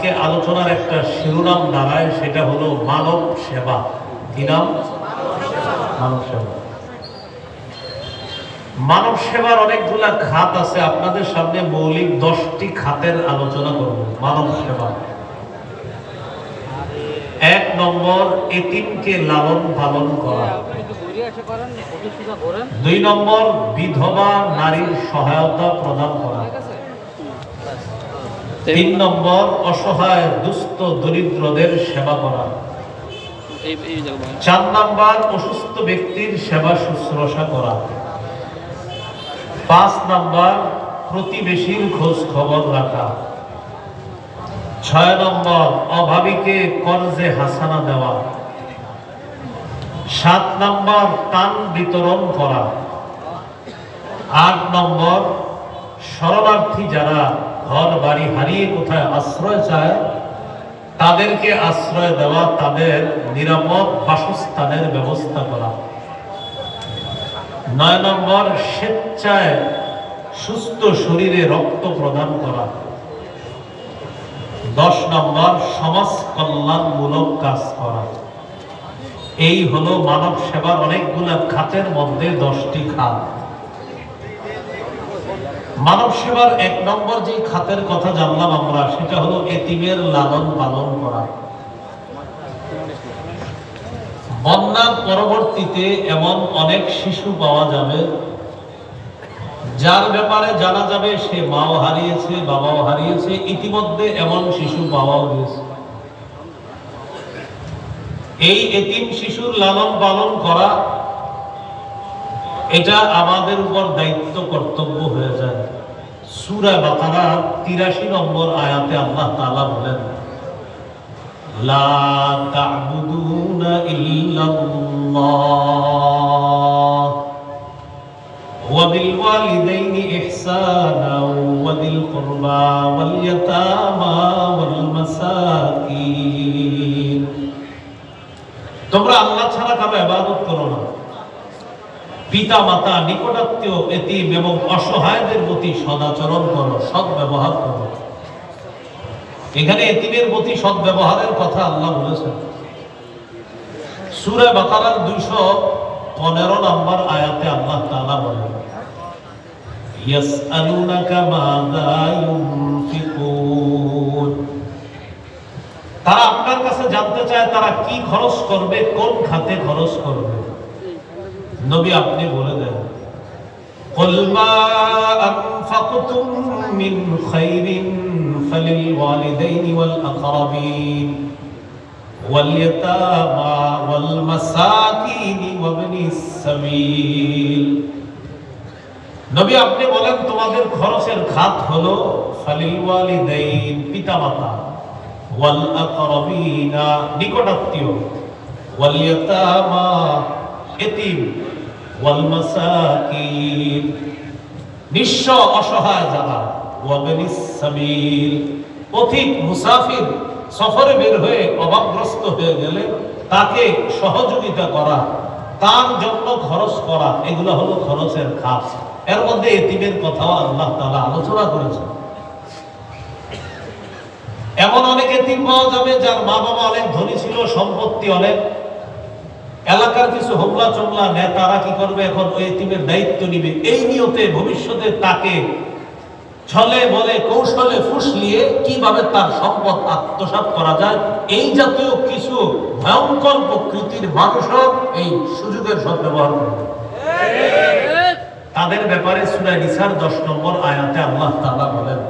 আজকে আলোচনার একটা শিরোনাম দাঁড়ায়, সেটা হলো মানব সেবা। কি নাম? মানব সেবা। মানব সেবার অনেকগুলা খাত আছে, আপনাদের সামনে মৌলিক 10টি খাতের আলোচনা করব। মানব সেবা। 1 নম্বর, এতিমকে লালন পালন করা। 2 নম্বর, বিধবা নারীর সহায়তা প্রদান করা। 3 নম্বর, অসহায় দুস্থ দরিদ্রদের সেবা করা। 4 নম্বর, অসুস্থ ব্যক্তির সেবা শুশ্রূষা করা। 5 নম্বর, প্রতিবেশীর খোঁজ খবর রাখা। 6 নম্বর, অভাবীকে কর্জে হাসানা দেওয়া। 7 নম্বর, ত্রাণ বিতরণ করা। 8 নম্বর, শরণার্থী যারা ঘর বাড়ি হারিয়ে কোথায় আশ্রয় চায় তাদেরকে আশ্রয় দেওয়া, তাদের নিরাপদ বাসস্থানের ব্যবস্থা করা। 9 নম্বর, স্বেচ্ছায় সুস্থ শরীরে রক্ত প্রদান করা। 10 নম্বর, সমাজ কল্যাণমূলক কাজ করা। এই হলো মানব সেবার অনেকগুলো খাতের মধ্যে 10টি খাত। মানব সেবার 1 নম্বর যে খাতের কথা জানলাম আমরা, সেটা হলো এতিমের লালন পালন করা। বন্যার পরবর্তীতে এমন অনেক শিশু পাওয়া যাবে যার ব্যাপারে জানা যাবে সে মাও হারিয়েছে, বাবাও হারিয়েছে, ইতিমধ্যে এমন শিশু পাওয়াও গেছে। এই এতিম শিশুর লালন পালন করা, এটা আমাদের উপর দায়িত্ব, কর্তব্য হয়ে যায়। সূরা বাকারা 83 নম্বর আয়াতে আল্লাহ তাআলা বলেন, লা তা'বুদুনা ইল্লাল্লাহ ওয়া বিল ওয়ালিদাইনি ইহসানা ওয়া দিল কুরবা ওয়াল ইয়াতামা ওয়াল মাসাকিন। তোমরা আল্লাহ ছাড়া কারো ইবাদত করো না। পিতা মাতা, নিকটাত্মীয়, এতিম এবং অসহায়দের প্রতি সদাচরণ করো, সৎ ব্যবহার করো। এখানে এতিমের প্রতি সৎ ব্যবহারের কথা আল্লাহ বলেছেন। সূরা বাকারার 215 নম্বর আয়াতে আল্লাহ তাআলা বলেন, ইয়াসআলুনাকা মাযা ইউনফিকুন। তারা আপনার কাছে জানতে চায় তারা কি খরচ করবে, কোন খাতে খরচ করবে। নবী আপনি বলে দেন, কুল মা আনফাকতুম মিন খায়রিন ফালিল ওয়ালিদাইনি ওয়াল আকরাবিন ওয়াল ইয়াতামা ওয়াল মাসাকিন ওয়া ইবনিস সাবিল। নবী আপনি বলেন তোমাদের খরচের খাত হলো ফালিল ওয়ালিদাইন, পিতামাতা, ওয়াল আকরাবিনা, নিকটাত্মীয়, ওয়াল ইয়াতামা, এতিম, ওয়াল মাসাকিন, নিঃস্ব অসহায় যারা, ওয়া ইবনিস সাবিল, পথিক মুসাফির, সফরে বের হয়ে অভাবগ্রস্ত হয়ে গেলে তাকে সহযোগিতা করা, তার জন্য খরচ করা, এগুলো হলো খরচের খাত। এর মধ্যে এতিমের কথাও আল্লাহ তাআলা আলোচনা করেছেন। এমন অনেক এতিম পাওয়া যাবে যার মা বাবা অনেক ধনী ছিল, সম্পত্তি অনেক। এলাকার কিছু হোমলা চমলা নেতারা কি করবে, এখন ওই এতিমের দায়িত্ব নিবে, এই নিয়তে ভবিষ্যতে তাকে ছলে বলে কৌশলে ফুসলিয়ে কিভাবে তার সম্পদ আত্মসাৎ করা যায়, এই জাতীয় কিছু ভয়ঙ্কর প্রকৃতির মানুষও এই সুযোগের সদ্ব্যবহার করবে। তাদের ব্যাপারে সূরা নিসার 10 নম্বর আয়াতে আল্লাহ তাআলা বলেন,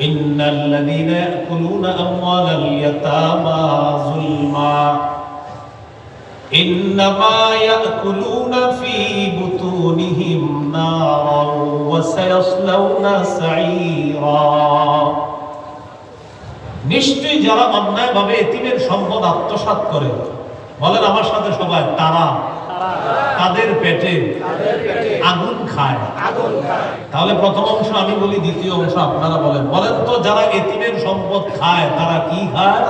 ইন্নাল্লাযীনা ইয়াকুলুনা আমওয়ালাল ইয়াতামা যুলমা ইন্নামা ইয়াকুলুনা ফী বুতুনিহিম নারান ওয়া সায়াসলাউনা সাঈরা। নিশ্চয়ই যারা অন্যায়ভাবে এতিমের সম্পদ আত্মসাৎ করে, বলেন আমার সাথে সবাই, তারা তাদের পেটে আগুন খায়। তাহলে প্রথম অংশ আমি বলি, দ্বিতীয় অংশ আপনারা বলেন। বলেন তো, যারা এতিমের সম্পদ খায় তারা কি খায়?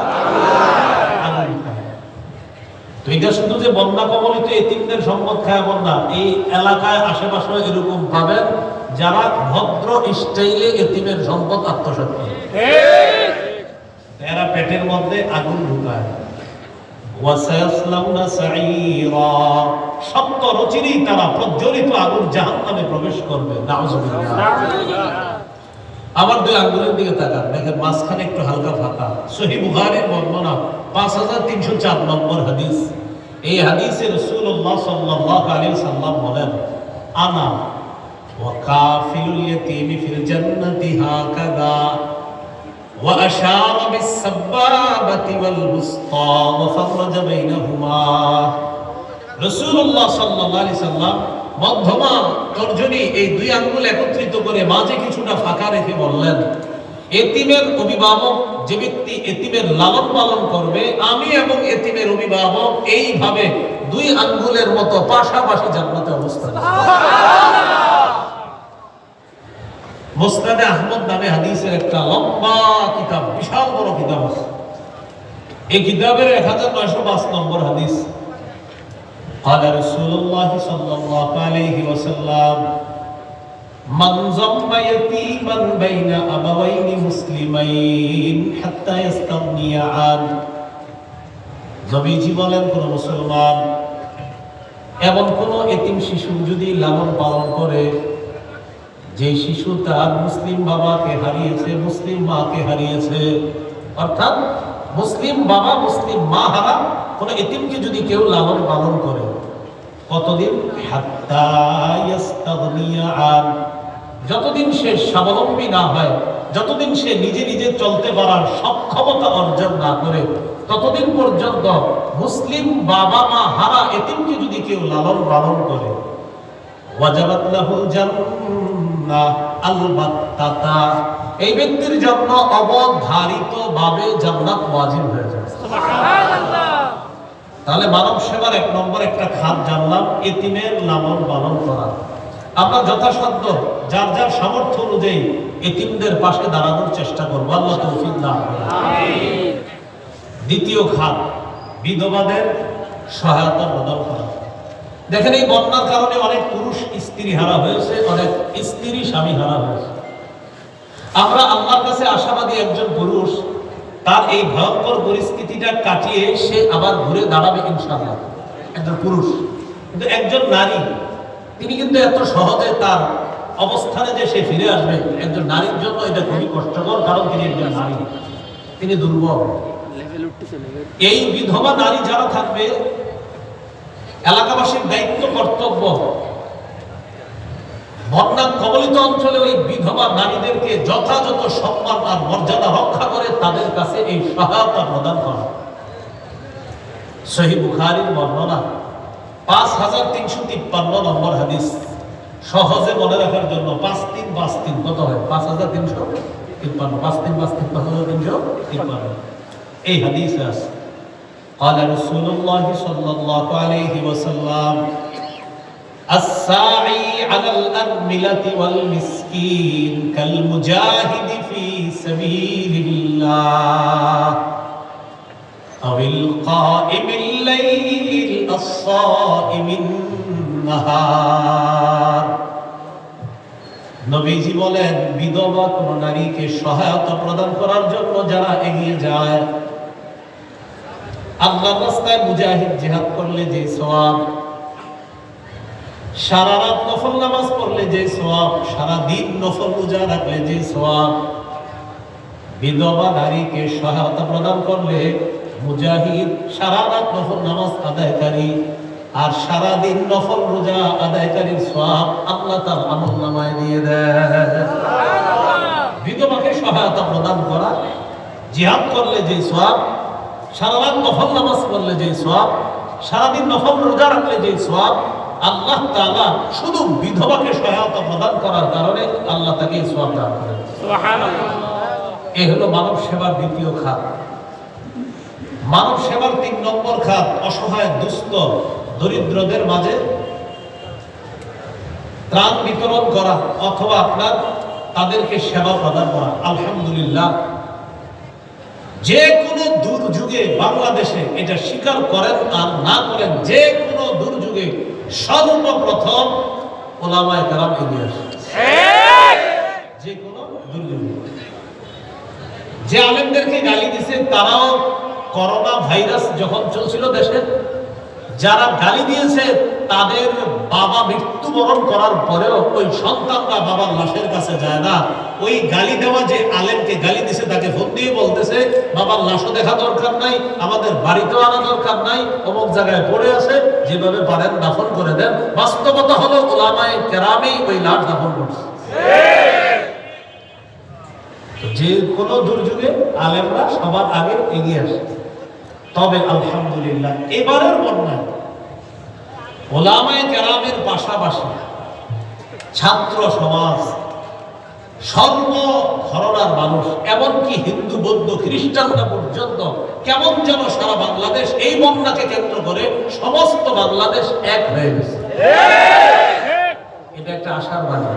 আগুন খায়। তো এটা শুধু যে বন্যা কবলিত এতিমদের সম্পদ খায় এমন না, এই এলাকায় আশেপাশে এরকম পাবেন যারা ভদ্র স্টাইলে এতিমের সম্পদ আত্মসাৎ করে। পেটের মধ্যে আগুন ঢুকায়। ওয়াসায়াসলাউনা সাঈরা, সপ্ত রচিরেই তারা প্রজ্বলিত আগুন জাহান্নামে প্রবেশ করবে। নাউযুবিল্লাহ। আবার দুই আঙ্গুলের দিকে তাকান, দেখেন মাঝখানে একটু হালকা ফাঁকা। সহিহ বুখারীর বর্ণনা 5304 নম্বর হাদিস। এই হাদিসে রাসূলুল্লাহ সাল্লাল্লাহু আলাইহি সাল্লাম বলেন, আনা ওয়া কাফিলুল ইয়াতীমি ফিল জান্নাতি হাকাযা ওয়া আশারা বিস সাব্বাবাতি ওয়াল বুসতা ওয়া ফাররাজা বাইনাহুমা। রাসূলুল্লাহ সাল্লাল্লাহু আলাইহি সাল্লাম মধ্যমা তর্জনী এই দুই আঙ্গুল একত্রিত করে মাঝে কিছুটা ফাঁকা রেখে বললেন, এতিমের অভিভাবক যে ব্যক্তি এতিমের লালন পালন করবে, আমি এবং এতিমের অভিভাবক এইভাবে দুই আঙ্গুলের মতো পাশাপাশি জান্নাতে অবস্থান। মুসনাদে আহমদ নামে হাদিসের একটা লম্বা কিতাব, বিশাল বড় কিতাব আছে। এই কিতাবের 1905 নম্বর হাদিস। قال رسول الله صلى الله عليه وسلم من ضم يتيما بين أبوين مسلمين حتى يستغني عنه। নবীজি বলেন, কোন মুসলমান এমন কোন এতিম শিশু যদি লালন পালন করে, যে শিশু তার মুসলিম বাবাকে হারিয়েছে, মুসলিম মাকে হারিয়েছে, অর্থাৎ মুসলিম বাবা মুসলিম মা হারা কোন এতিমকে যদি কেউ লালন পালন করে, কতদিন? হাত্তা ইয়াস্তাগনিয়া আন, যতদিন সে স্বাবলম্বী না হয়, যতদিন সে নিজে নিজে চলতে পারার সক্ষমতা অর্জন না করে, ততদিন পর্যন্ত মুসলিম বাবা মা হারা এতিমকে যদি কেউ লালন পালন করে, ওয়াজাবাত লাহুল জান্নাহ আলবাত্তাতা, এই ব্যক্তির জন্য অবধারিতভাবে জান্নাত ওয়াজিব হয়ে যায়। সুবহানাল্লাহ। তাহলে মানব সেবার 1 নম্বর একটা খাত জানলাম, এতিমের লালন পালন করা। আমরা যথাসাধ্য যার যার সামর্থ্য অনুযায়ী এতিমদের পাশে দাঁড়ানোর চেষ্টা করবো। আল্লাহ তৌফিক দান করুন। আমিন। দ্বিতীয় খাত, বিধবাদের সহায়তা প্রদান করা। দেখেন, এই বন্যার কারণে অনেক পুরুষ স্ত্রী হারা হয়েছে, অনেক স্ত্রী স্বামী হারা হয়েছে। আমরা আল্লাহর কাছে আশাবাদী একজন পুরুষ তার এই ভয়ঙ্কর পরিস্থিতিটা কাটিয়ে সে আবার ঘুরে দাঁড়াবে ইনশাআল্লাহ, একজন পুরুষ। কিন্তু একজন নারী, তিনি কিন্তু এত সহজে তার অবস্থানে যে সে ফিরে আসবে, একজন নারীর জন্য এটা খুবই কষ্টকর, কারণ তিনি একজন নারী, তিনি দুর্বল। এই বিধবা নারী যারা থাকবে, এলাকাবাসীর দায়িত্ব কর্তব্য, বন্যা কবলিত অঞ্চলে ওই বিধবা নারীদেরকে যথাযথ সম্মান আর মর্যাদা রক্ষা করে তাদের কাছে এই সহায়তা প্রদান করা। সহিহ বুখারীর বর্ণনা 5353 নম্বর হাদিস। সহজে মনে রাখার জন্য 5353 কত হয়? 5353, 5353 এই হাদিসে আছে। قال رسول الله صلى الله عليه وسلم الساعي على الأرملة والمسكين كالمجاهد في سبيل الله أو القائم الليل الصائم النهار। নবীজি বলেন, বিধবা কোন নারীকে সহায়তা প্রদান করার জন্য যারা এগিয়ে যায়, আল্লাহর রাস্তায় মুজাহিদ জিহাদ করলে যে সওয়াব, সারা রাত নফল নামাজ পড়লে যে সওয়াব, সারা দিন নফল রোজা রাখলে যে সওয়াব, বিধবা নারীকে সহায়তা প্রদান করলে মুজাহিদ সারা রাত নফল নামাজ আদায়কারী আর সারা দিন নফল রোজা আদায়কারীর সওয়াব আল্লাহ তার আমলনামায় দিয়ে দেয়। বিধবাকে সহায়তা প্রদান করা, জিহাদ করলে যে সওয়াব, সারা রাত নফল নামাজ পড়লে যে সওয়াব, সারা দিন নফল রোজা রাখলে যে সওয়াব, আল্লাহ তাআলা শুধু বিধবাকে সহায়তা প্রদান করার কারণে আল্লাহ তাকে এই সওয়াব দান করেন। সুবহানাল্লাহ। এই হলো মানব সেবার দ্বিতীয় খাত। মানব সেবার 3 নম্বর খাত, অসহায় দুস্থ দরিদ্রদের মাঝে ত্রাণ বিতরণ করা অথবা আপনার তাদেরকে সেবা প্রদান করা। আলহামদুলিল্লাহ, যে কোনো দুর্যোগে বাংলাদেশে, এটা স্বীকার করেন আর না করেন, যে কোনো দুর্যোগে সর্বপ্রথম ওলামায়ে কেরাম এগিয়ে আসে। যে কোনো দুর্যোগে, যে আলেমদেরকে গালি দিছে তারাও করোনা ভাইরাস যখন চলছিল দেশে, যারা গালি দিয়েছে তাদের বাবা মৃত্যুবরণ করার পরেও ওই সন্তানরা বাবার লাশের কাছে যায় না। ওই গালি দেওয়া যে আলেমকে গালি দিছে তাকে ফোন দিয়ে বলতেছে, বাবার লাশও দেখা দরকার নাই, আমাদের বাড়িতেও আনা দরকার নাই, অমুক জায়গায় পড়ে আছে, যেভাবে পারেন দাফন করে দেন। বাস্তবতা হলো উলামায়ে কেরামই ওই লাশ দাফন করছে। যে কোনো দুর্যোগে আলেমরা সবার আগে এগিয়ে আসে। তবে আলহামদুলিল্লাহ এবারের বন্যায় উলামায়ে কেরামের পাশাপাশি ছাত্র সমাজ, সর্ব ধরনার মানুষ, এমনকি হিন্দু বৌদ্ধ খ্রিস্টানরা পর্যন্ত কেমন যেন সারা বাংলাদেশ এই বন্যাকে কেন্দ্র করে সমস্ত বাংলাদেশ এক হয়ে গেছে। এটা একটা আশার বাণী।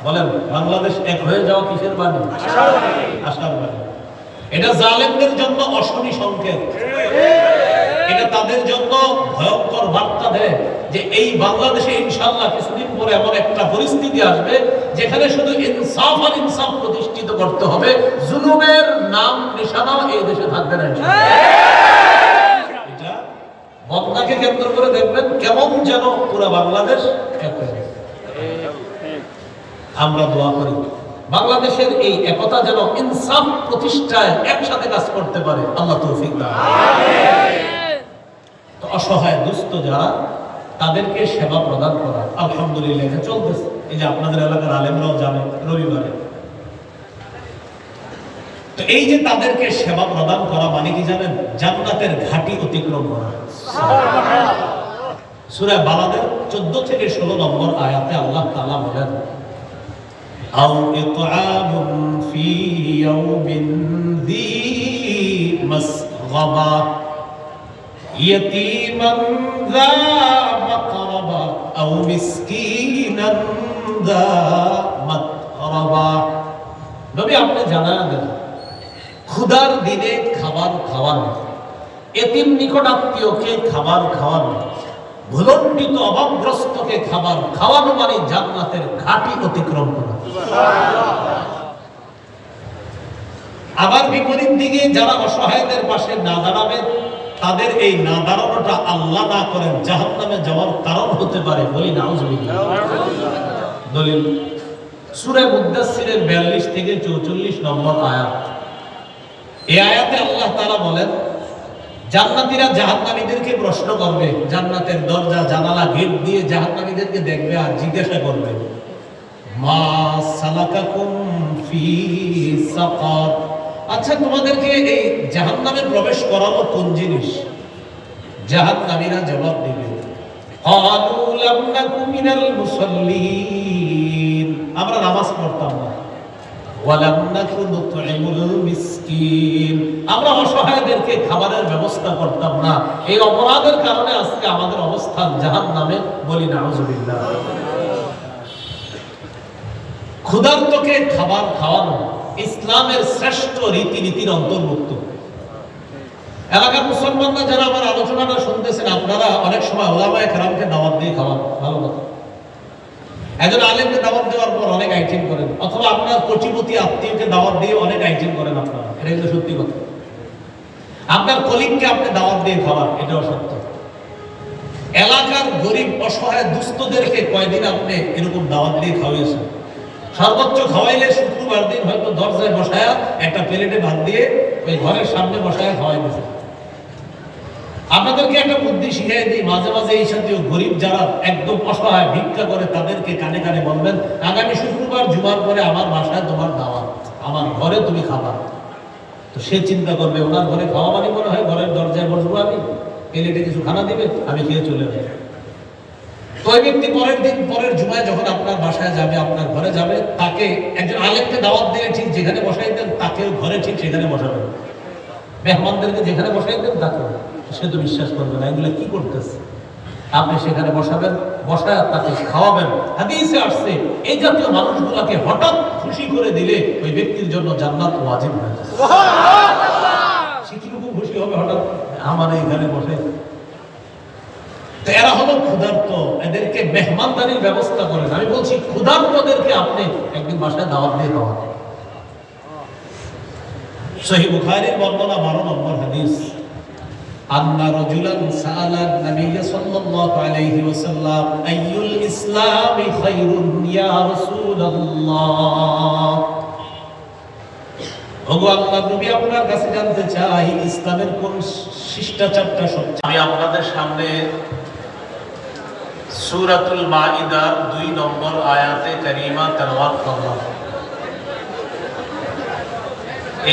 বলেন, বাংলাদেশ এক হয়ে যাওয়া কিসের বাণী? আশার বাণী। এটা জালেমদের জন্য অশনি সংকেত। এটা তাদের জন্য ভয়ঙ্কর বার্তা দেয় যে এই বাংলাদেশে ইনশাআল্লাহ কিছুদিন পরে এমন একটা পরিস্থিতি আসবে যেখানে শুধু ইনসাফ আর ইনসাফ প্রতিষ্ঠিত করতে হবে, জুলুমের নাম নিশানা এই দেশে থাকবে না। এটা বন্যাকে কেন্দ্র করে দেখবেন কেমন যেন পুরো বাংলাদেশ এক হয়ে গেছে। আমরা দোয়া করি বাংলাদেশের এই একতা যেন ইনসাফ প্রতিষ্ঠায় একসাথে কাজ করতে পারে, আল্লাহ তৌফিক দান। তো অসহায় দুস্থ যারা, তাদেরকে সেবা প্রদান করা আলহামদুলিল্লাহ এটা চলতেছে। এই যে আপনাদের এলাকার আলেমরাও যাবে রবিবারে, তো এই যে তাদেরকে সেবা প্রদান করা মানে কি জানেন? জান্নাতের ঘাটি অতিক্রম করা। সূরা বালাদের 14 থেকে 16 নম্বর আয়াতে আল্লাহ তাআলা বলেন, আও ইতআমুন ফি ইয়াউমিন যী মাসগাবা ইয়াতীমান যা মাকরাবা আও মিসকিনান যা মাতরাবা। নবী আপনি জানান দেন, ক্ষুধার দিনে খাবার খাওয়ানো, এতিম নিকটাত্মীয়কে খাবার খাওয়ানো, ভুলণ্ডিত অভাবগ্রস্তকে খাবার খাওয়ানো মানে জান্নাতের ঘাটি অতিক্রম করা। আবার বিপরীত দিকে যারা অসহায়দের পাশে না দাঁড়াবে, তাদের এই না দাঁড়ানোটা আল্লাহ না করেন জাহান্নামে যাওয়ার কারণ হতে পারে। বলি নাউজুবিল্লাহ। দলিল সূরা মুদ্দাসসিরের 42 থেকে 44 নম্বর আয়াত। এই আয়াতে আল্লাহ তাআলা বলেন, জান্নাতীরা জাহান্নামীদেরকে প্রশ্ন করবে, জান্নাতের দরজা জানালা গেট দিয়ে জাহান্নামীদেরকে দেখবে আর জিজ্ঞাসা করবে, মা সালাকাকুম ফি সাকার, আচ্ছা তোমাদেরকে এই জাহান্নামে প্রবেশ করালো কোন জিনিস? জাহান্নামীরা জবাব দিবে, ক্বালু লাম নাকু মিনাল মুসাল্লিন, আমরা নামাজ পড়তাম না, ওয়া লাম নাকু নুতঈমুল মিসকিন, আমরা অসহায়দেরকে খাবারের ব্যবস্থা করতাম না। এই অপরাধের কারণে আজকে আমাদের অবস্থান জাহান্নামে। বলি নাউজুবিল্লাহ। ক্ষুধার্তকে খাবার খাওয়ানো ইসলামের শ্রেষ্ঠ রীতিনীতির অন্তর্ভুক্ত। এলাকার মুসলমানরা যারা আমার আলোচনাটা শুনতেছেন, আপনারা অনেক সময় উলামায়ে কেরামকে দাওয়াত দিয়ে খাওয়ান, ভালো কথা। একজন আলেমকে দাওয়াত দেওয়ার পর অনেক আইটেম করেন, অথবা আপনার কোটিপতি আত্মীয়কে দাওয়াত দিয়ে অনেক আইটেম করেন আপনারা, এটা কিন্তু সত্যি কথা। আপনার কলিগকে আপনি দাওয়াত দিয়ে খাওয়ান, এটাও সত্য। এলাকার গরিব অসহায় দুস্থদেরকে কয়দিন আপনি এরকম দাওয়াত দিয়ে খাওয়াইয়েছেন? সর্বোচ্চ খাওয়াইলে শুক্রবার দিন হয়তো দরজায় বসায়া একটা প্লেটে ভাত দিয়ে ওই ঘরের সামনে বসায়া খাওয়াই দিয়েছে। আপনাদেরকে একটা বুদ্ধি শিখিয়ে দিই, মাঝে মাঝে এই সাথে গরিব যারা একদম অসহায় ভিক্ষা করে তাদেরকে কানে কানে বলবেন, আগামী শুক্রবার জুমার পরে আমার বাসায় তোমার দাওয়াত, আমার ঘরে তুমি খাবা। তো সে চিন্তা করবে, ওনার ঘরে খাওয়া মানে মনে হয় ঘরের দরজায় বসবো আমি, প্লেটে কিছু খানা দিবে, আমি খেয়ে চলে যাবো। তো ওই ব্যক্তি পরের দিন পরের জুমায় যখন আপনার বাসায় যাবে, আপনার ঘরে যাবে, তাকে একজন আলেমকে দাওয়াত দিয়ে ঠিক যেখানে বসাইতেন তাকেও ঘরে ঠিক সেখানে বসাবেন। মেহমানদেরকে যেখানে বসাইতেন তাকে, সে তো বিশ্বাস করবে না এগুলো কি করতেছে। আপনি সেখানে বসাবেন, বসায় তাকে খাওয়াবেন। হাদিসে আসছে এই জাতীয় মানুষগুলোকে হঠাৎ খুশি করে দিলে ওই ব্যক্তির জন্য জান্নাত ওয়াজিব হয়ে যায়। সে কিরকম খুশি হবে হঠাৎ, আমার এইখানে বসে। তো এরা হলো ক্ষুধার্ত, এদেরকে মেহমানদারির ব্যবস্থা করেন। আমি বলছি ক্ষুধার্তদেরকে আপনি একদিন বাসায় দাওয়াত দিয়ে খাওয়ান। সহিহ বুখারীর বর্ণনা 12 নম্বর হাদিস, আন্না রাজুলান সাআলা নবী সাল্লাল্লাহু আলাইহি ওয়াসাল্লাম আইয়ুল ইসলামি খায়রুন ইয়া রাসূলুল্লাহ। ওগো আল্লাহর নবী, আপনার কাছে জানতে চাই ইসলামের কোন শিষ্টাচারটা সবচেয়ে। আমি আপনাদের সামনে সূরাতুল মাইদার 2 নম্বর আয়াতে কারীমা তেলাওয়াত করলাম।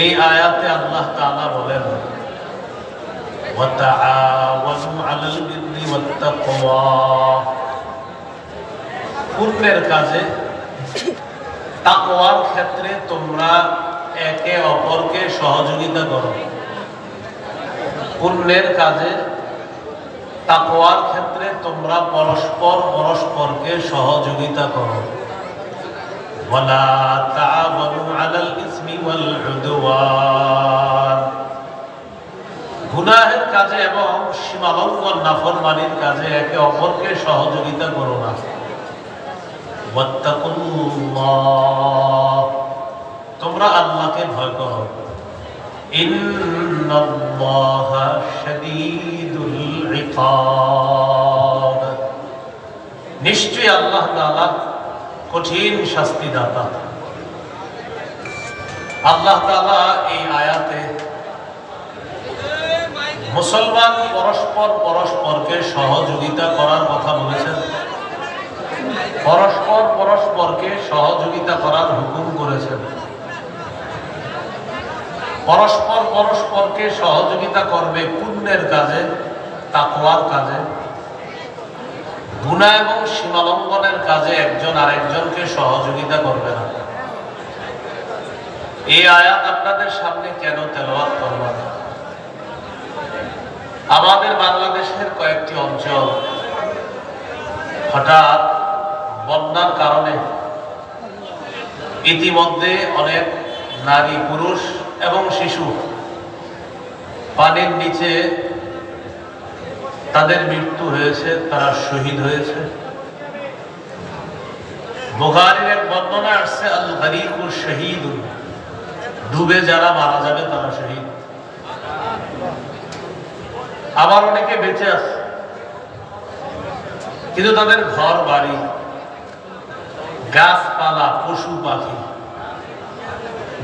এই আয়াতে আল্লাহ তাআলা বলেন, ওয়া তাআওয়ানু আলাল বিররি ওয়াত তাকওয়া, পুণ্যের কাজে তাকওয়ার ক্ষেত্রে তোমরা একে অপরকে সহযোগিতা করো। পুণ্যের কাজে তাকওয়ার ক্ষেত্রে তোমরা পরস্পরকে সহযোগিতা করো। ওয়ালা তাআওয়ানু আলাল ইসমি ওয়াল উদওয়ান, গুনাহের কাজে এবং সীমালঙ্ঘন নাফরমানির কাজে একে অপরকে সহযোগিতা করো না। ওয়াত্তাকুল্লাহ, তোমরা আল্লাহকে ভয় করো। ইন্নাল্লাহা শাদীদুল ইকাব, নিশ্চয়ই আল্লাহ তাআলা কঠিন শাস্তিদাতা। আল্লাহ তাআলা এই আয়াতে মুসলমান পরস্পরকে সহযোগিতা করার কথা বলেছেন, পরস্পরকে সহযোগিতা করার হুকুম করেছেন। পরস্পরকে সহযোগিতা করবে পুণ্যের কাজে, তাকওয়ার কাজে। গুনাহ এবং সীমালঙ্ঘনের কাজে একজন আরেকজনকে সহযোগিতা করবে না। এই আয়াত আপনাদের সামনে কেন তেলাওয়াত করলাম? আমাদের বাংলাদেশের কয়েকটি অঞ্চল হঠাৎ বন্যার কারণে ইতিমধ্যে অনেক নারী, পুরুষ এবং শিশু পানির নিচে তাদের মৃত্যু হয়েছে, তারা শহীদ হয়েছে। বুখারীর এক বর্ণনা আসছে, আল গারীকু শাহীদুন, ডুবে যারা মারা যাবে তারা শহীদ। আবার অনেকে বেঁচে আছে, কিন্তু তাদের ঘর বাড়ি, গাছপালা, পশু পাখি,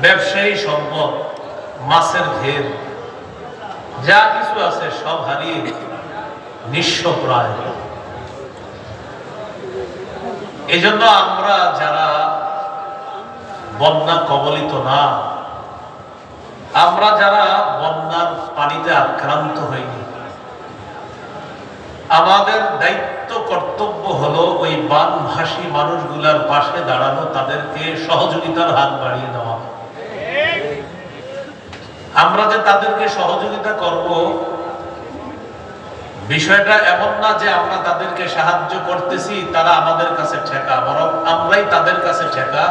ব্যবসায়ী সম্পদ, মাছের ঘের, যা কিছু আছে সব হারিয়ে নিঃস্ব প্রায়। এই জন্য আমরা যারা বন্যা কবলিত না, আমরা যারা বন্যার পানিতে আক্রান্ত হইনি, আমাদের দায়িত্ব কর্তব্য হলো ওই বানভাসী মানুষগুলার পাশে দাঁড়ানো, তাদেরকে সহযোগিতার হাত বাড়িয়ে দেওয়া। আমরা যে তাদেরকে সহযোগিতা করব, বিষয়টা এমন না যে আমরা তাদেরকে সাহায্য করতেছি তারা আমাদের কাছে ঠেকা, বরং আমরাই তাদের কাছে ঠেকা।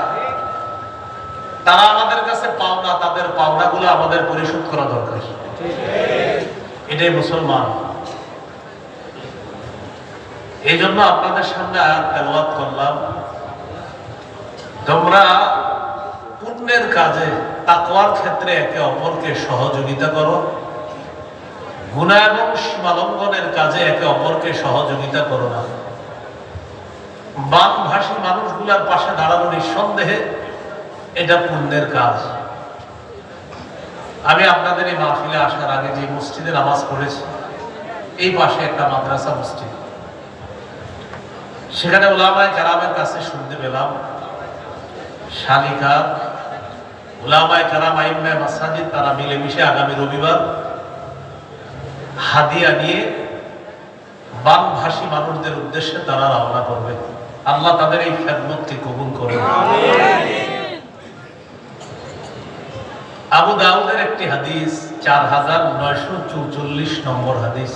তারা আমাদের কাছে পাওনা, তাদের পাওনাগুলো আমাদের পরিশোধ করা দরকার। এটাই মুসলমান। এই জন্য আপনাদের সামনে আয়াত তেলাওয়াত করলাম, তোমরা পুণ্যের কাজে, তাকওয়ার ক্ষেত্রে একে অপরকে সহযোগিতা করো, গুনাহ এবং সীমালঙ্ঘনের কাজে একে অপরকে সহযোগিতা করো না। বানভাসী মানুষগুলার পাশে দাঁড়ানো নিঃসন্দেহে এটা পুণ্যের কাজ। আমি আপনাদের এই মাহফিলে আসার আগে যে মসজিদে নামাজ পড়েছি, এই পাশে একটা মাদ্রাসা মসজিদ, সেখানে উলামায়ে কেরামের কাছে শুনতে পেলাম শালিকা উলামায়ে কেরাম, আইম্মায়ে মাসাজিদ, তারা মিলেমিশে আগামী রবিবার হাদিয়া নিয়ে বানভাসী মানুষদের উদ্দেশ্যে তারা রওনা করবে। আল্লাহ তাদের এই খেদমতকে কবুল করুন। আবু দাউদের একটি হাদিস, 4944 নম্বর হাদিস।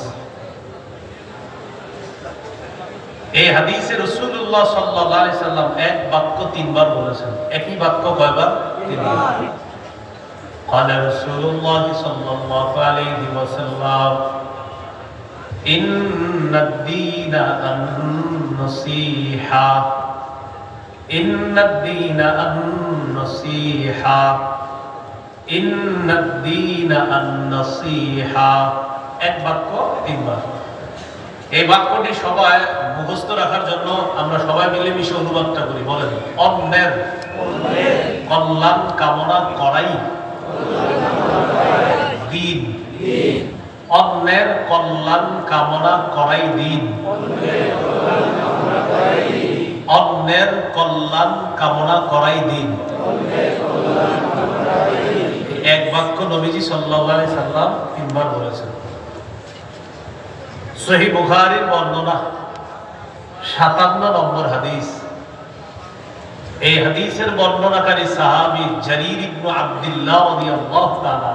এই হাদিসে রাসূলুল্লাহ সাল্লাল্লাহু আলাইহি সাল্লাম এক বাক্য 3 বার বলেছেন। একই বাক্য কয়বার? 3 বার। قال رسول الله صلى الله عليه وسلم إن الدين النصيحة إن الدين النصيحة ইন্নাদ দীনা আন-নাসীহা, এক বাক্য তিনবার। এই বাক্যটি সবাই মুখস্থ রাখার জন্য আমরা সবাই মিলেমিশে অনুবাদটা করি। বলেন, অন্যের কল্যাণ কামনা করাই দিন। অন্যের কল্যাণ কামনা করাই দিন। অন্যের কল্যাণ কামনা করাই দিন। এক বাক্য নবীজি সাল্লাল্লাহু আলাইহি সাল্লাম তিনবার বলেছেন। সহিহ বুখারীর বর্ণনা 57 নম্বর হাদিস। এই হাদিসের বর্ণনাকারী সাহাবী জারীর ইবনে আব্দুল্লাহ রাদিয়াল্লাহু তাআলা,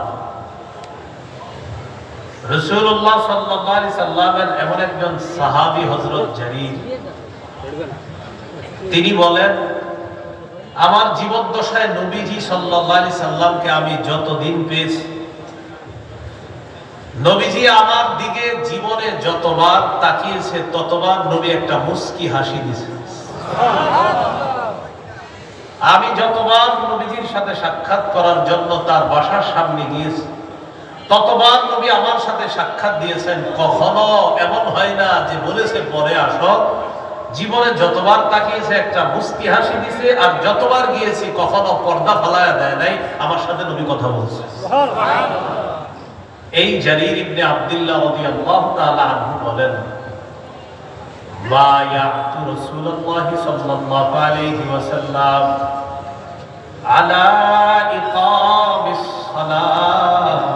রাসূলুল্লাহ সাল্লাল্লাহু আলাইহি সাল্লামের এমন একজন সাহাবী হযরত জারীর, তিনি বলেন, আমার জীবদ্দশায় নবীজি সাল্লাল্লাহু আলাইহি সাল্লামকে আমি যতদিন পেয়েছি, নবীজি আমার দিকে জীবনে যতবার তাকিয়েছে ততবার নবী একটা মুস্কি হাসি দিয়েছে। আমি যতবার নবীজির সাথে সাক্ষাৎ করার জন্য তার বাসার সামনে গিয়েছি, ততবার নবী আমার সাথে সাক্ষাৎ দিয়েছেন। কখনো এমন হয় না যে বলেছে পরে আসো। জীবনে যতবার তাকিয়েছে একটা মুস্কি হাসি দিয়েছে, আর যতবার গিয়েছি কখনো পর্দা ফালায়া দেয় নাই, আমার সাথে নবী কথা বলছে। এই জারীর ইবনে আব্দুল্লাহ রাদিয়াল্লাহু তাআলা আনহু বলেন, বায়াতু রাসূলুল্লাহ সাল্লাল্লাহু আলাইহি ওয়াসাল্লাম আলা ইকামিস সালাহ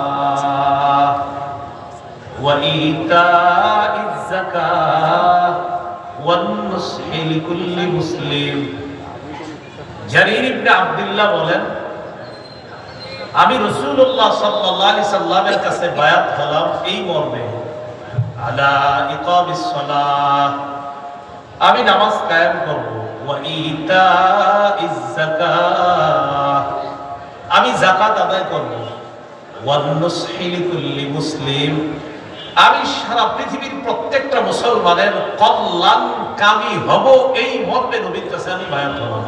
ওয়া ইতাইজ যাকাত ওয়ান নুসহি লিকুল্লি মুসলিম। জারীর ইবনে আব্দুল্লাহ বলেন, আমি রাসূলুল্লাহ সাল্লাল্লাহু আলাইহি সাল্লামের কাছে বায়াত হলাম এই মর্মে, আলা ইকামিস সালাহ, আমি নামাজ কায়েম করব, ওয়া ইতাইজ যাকাত, আমি যাকাত আদায় করব, ওয়ান নুসহি লিকুল্লি মুসলিম, আমি সারা পৃথিবীর প্রত্যেকটা মুসলমানের কল্যাণকামী হব, এই মর্মে নবীর কাছে আমি বায়াত হলাম।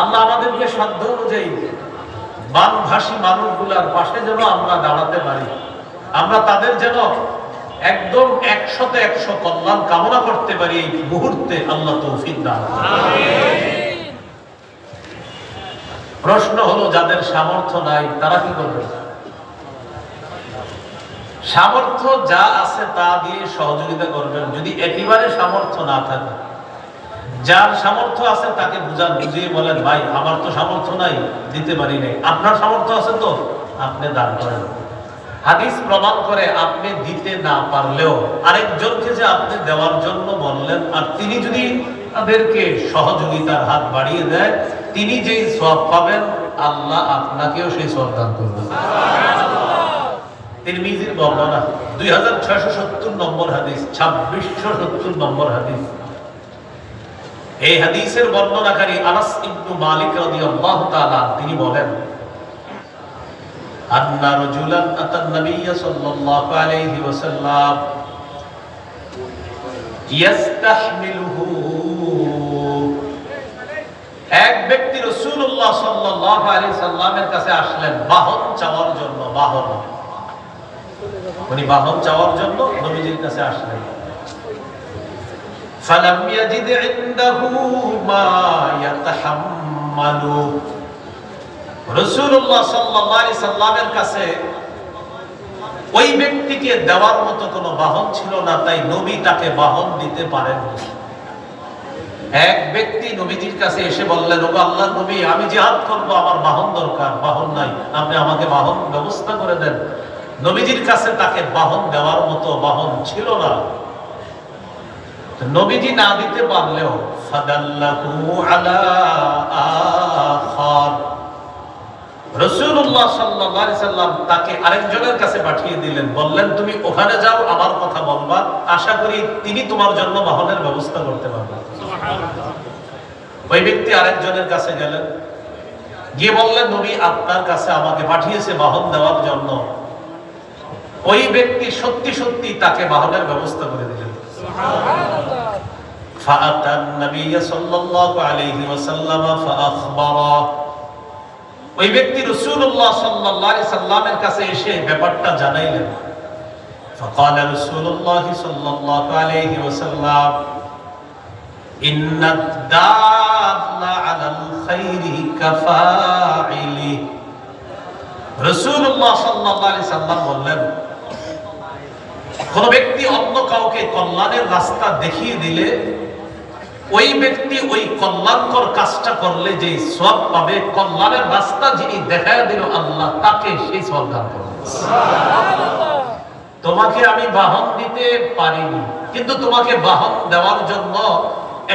আল্লাহ আমাদেরকে সাধ্য অনুযায়ী বানভাসী মানুষগুলার পাশে যেন আমরা দাঁড়াতে পারি, আমরা তাদের যেন একদম 100% কল্যাণ কামনা করতে পারি, এই মুহূর্তে আল্লাহ তৌফিক দান আমিন। প্রশ্ন হলো, যাদের সামর্থ্য নাই তারা কি করবে? সামর্থ্য যা আছে তা দিয়ে সহযোগিতা করবেন। যদি একেবারে সামর্থ্য না থাকে, যার সামর্থ্য আছে তাকে বুঝিয়ে বলেন, ভাই আমার তো সামর্থ্য নাই, দিতে পারি নাই, আপনার সামর্থ্য আছে তো আপনি দান করেন। হাদিস প্রমাণ করে আপনি দিতে না পারলেও আরেকজনকে যে আপনি দেওয়ার জন্য বললেন, আর তিনি যদি তাদেরকে সহযোগিতার হাত বাড়িয়ে দেয়, তিনি যেই সওয়াব পাবেন আল্লাহ আপনাকেও সেই সওয়াব দান করবেন। তিরমিজির বর্ণনা 2670 নম্বর হাদিস, 2670 নম্বর হাদিস। এই হাদিসের বর্ণনাকারী আনাস ইবনে মালিক রাদিয়াল্লাহু তাআলা তিনি বলেন, আন্না রাজুলান আতান নবিয়্য সাল্লাল্লাহু আলাইহি ওয়াসাল্লাম ইয়াস্তাহমিলুহু, এক ব্যক্তি রাসূলুল্লাহ সাল্লাল্লাহু আলাইহি সাল্লামের কাছে আসলেন বাহন চাওয়ার জন্য। উনি বাহন চাওয়ার জন্য নবীজির কাছে আসলেন। ফালাম ইয়াজিদ ইনদাহু মা ইয়াতাহাম্মালু, রাসূলুল্লাহ সাল্লাল্লাহু আলাইহি সাল্লামের কাছে ওই ব্যক্তিকে দেওয়ার মতো কোনো বাহন ছিল না, তাই নবী তাকে বাহন দিতে পারেননি। এক ব্যক্তি নবীজির কাছে এসে বললেন, ওগো আল্লাহর নবী, আমি জিহাদ করব, আমার বাহন দরকার, বাহন নাই, আপনি আমাকে বাহন ব্যবস্থা করে দেন। নবীজির কাছে তাকে বাহন দেওয়ার মতো বাহন ছিল না। নবীজি না দিতে পারলেও ফাদাল্লাহু আলা আখার, রাসূলুল্লাহ সাল্লাল্লাহু আলাইহি সাল্লাম তাকে আরেকজনের কাছে পাঠিয়ে দিলেন, বললেন তুমি ওখানে যাও, আমার কথা বলবা, আশা করি তিনি তোমার জন্য বাহনের ব্যবস্থা করতে পারবেন। সুবহানাল্লাহ। ওই ব্যক্তি আরেকজনের কাছে গেলেন, গিয়ে বললেন, নবী আপনার কাছে আমাকে পাঠিয়েছে বাহন দেওয়ার জন্য। ওই ব্যক্তি সত্যি সত্যি তাকে বাহনের ব্যবস্থা করে দিলেন। সুবহানাল্লাহ। ফাআতান নবী সাল্লাল্লাহু আলাইহি ওয়াসাল্লাম ফাআখবারা, ওই ব্যক্তি রাসূলুল্লাহ সাল্লাল্লাহু আলাইহি সাল্লামের কাছে এসে ব্যাপারটা জানাইলেন। فقال رسول الله صلى الله عليه وسلم إن الدال على الخير كفاعله। রাসূলুল্লাহ সাল্লাল্লাহু আলাইহি সাল্লাম বললেন, কোন ব্যক্তি অন্য কাউকে কল্যাণের রাস্তা দেখিয়ে দিলে ওই ব্যক্তি ওই কল্যাণকর কাজটা করলে যে সওয়াব পাবে, কল্যাণের রাস্তা যিনি দেখায় দিল আল্লাহ তাকে সেই সওয়াব দান করবেন। সুবহানাল্লাহ। তোমাকে আমি বাহন দিতে পারিনি, কিন্তু তোমাকে বাহন দেওয়ার জন্য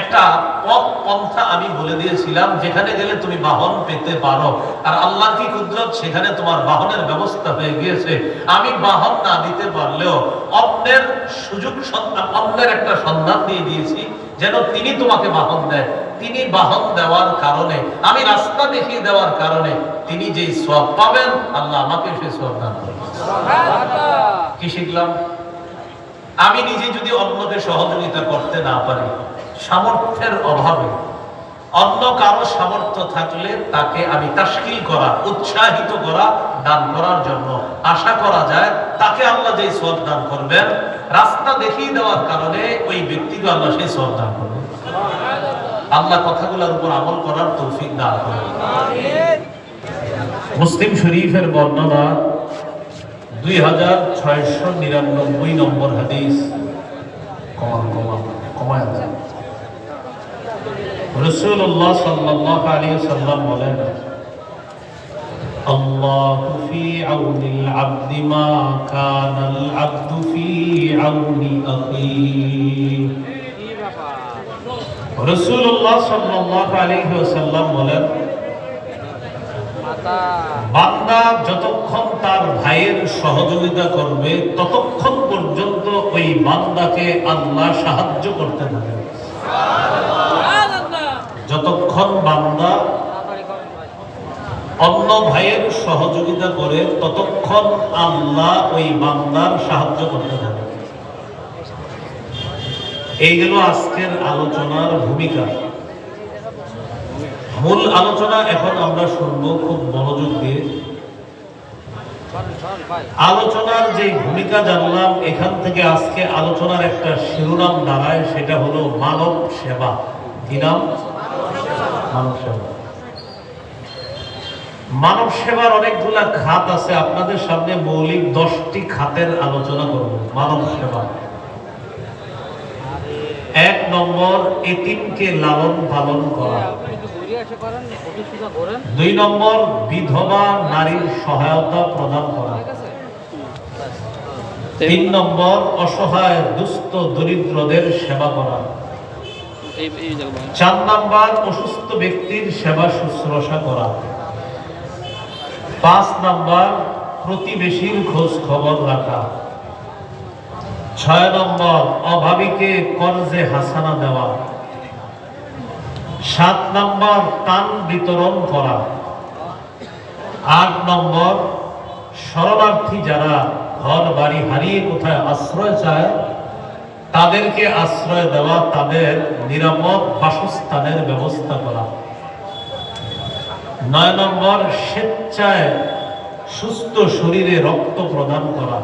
একটা পথ পন্থা আমি বলে দিয়েছিলাম, যেখানে গেলে তুমি বাহন পেতে পারো। আর আল্লাহর কি কুদরত, সেখানে তোমার বাহনের ব্যবস্থা হয়ে গিয়েছে। আমি বাহন না দিতে পারলেও অন্যের সুযোগ সন্ধান, অন্যের একটা সন্ধান দিয়ে দিয়েছি যেন তিনি তোমাকে বাহন দেয়। তিনি বাহন দেওয়ার কারণে, আমি রাস্তা দেখিয়ে দেওয়ার কারণে তিনি যেই সওয়াব পাবেন, আল্লাহ আমাকে সেই সওয়াব দান করবেন। সুবহানাল্লাহ। কি শিখলাম? আমি নিজে যদি অন্যকে সহযোগিতা করতে না পারি, সামর্থ্যের অভাবে, অন্য কারো সামর্থ্য থাকলে তাকে আমি তাশকিল করা, উৎসাহিত করা, দান করার জন্য আশা করা যায় তাকে আল্লাহ যেই সওয়াব দান করবেন, রাস্তা দেখিয়ে দেওয়ার কারণে ওই ব্যক্তিকে আল্লাহ সেই সওয়াব দান করবেন। আল্লাহ কথাগুলোর উপর আমল করার তৌফিক দান করেন। আমিন। মুসলিম শরীফের বর্ণনা 2699 নম্বর হাদিস। কমায় দেন। রাসূলুল্লাহ সাল্লাল্লাহু আলাইহি ওয়াসাল্লাম বলেন, আল্লাহু ফি আউনিল আবদি মা কানাল আবদু ফি আউনি আখিহি। রাসূলুল্লাহ সাল্লাল্লাহু আলাইহি ওয়াসাল্লাম বলেন, বান্দা যতক্ষণ তার ভাইয়ের সহযোগিতা করবে ততক্ষণ পর্যন্ত ওই বান্দাকে আল্লাহ সাহায্য করতে থাকে। যতক্ষণ বান্দা অন্য ভাইয়ের সহযোগিতা করে ততক্ষণ আল্লাহ ওই বান্দার সাহায্য করতে থাকে। এই গেল আজকের আলোচনার ভূমিকা। মূল আলোচনা এখন আমরা শুনবো খুব মনোযোগ দিয়ে। আলোচনার যে ভূমিকা জানলাম, এখান থেকে আজকে আলোচনার একটা শিরোনাম দাঁড়ায়, সেটা হলো মানব সেবা। কি নাম? মানব সেবা। মানব সেবার অনেকগুলা খাত আছে। আপনাদের সামনে মৌলিক 10টি খাতের আলোচনা করব। মানব সেবা। 1 নম্বর, এতিমকে লালন পালন করা। 2 নম্বর, বিধবা নারীর সহায়তা প্রদান করা। 3 নম্বর, অসহায় দুস্থ দরিদ্রদের সেবা করা। 4 নম্বর, অসুস্থ ব্যক্তির সেবা শুশ্রূষা করা। 5 নম্বর, প্রতিবেশীর খোঁজ খবর রাখা। 6 নম্বর, অভাবীকে কর্জে হাসানা দেওয়া। 7 নম্বর, ত্রাণ বিতরণ করা। 8 নম্বর, শরণার্থী যারা ঘর বাড়ি হারিয়ে কোথায় আশ্রয় চায় তাদেরকে আশ্রয় দেওয়া, তাদের নিরাপদ বাসস্থানের ব্যবস্থা করা। 9 নম্বর, স্বেচ্ছায় সুস্থ শরীরে রক্ত প্রদান করা।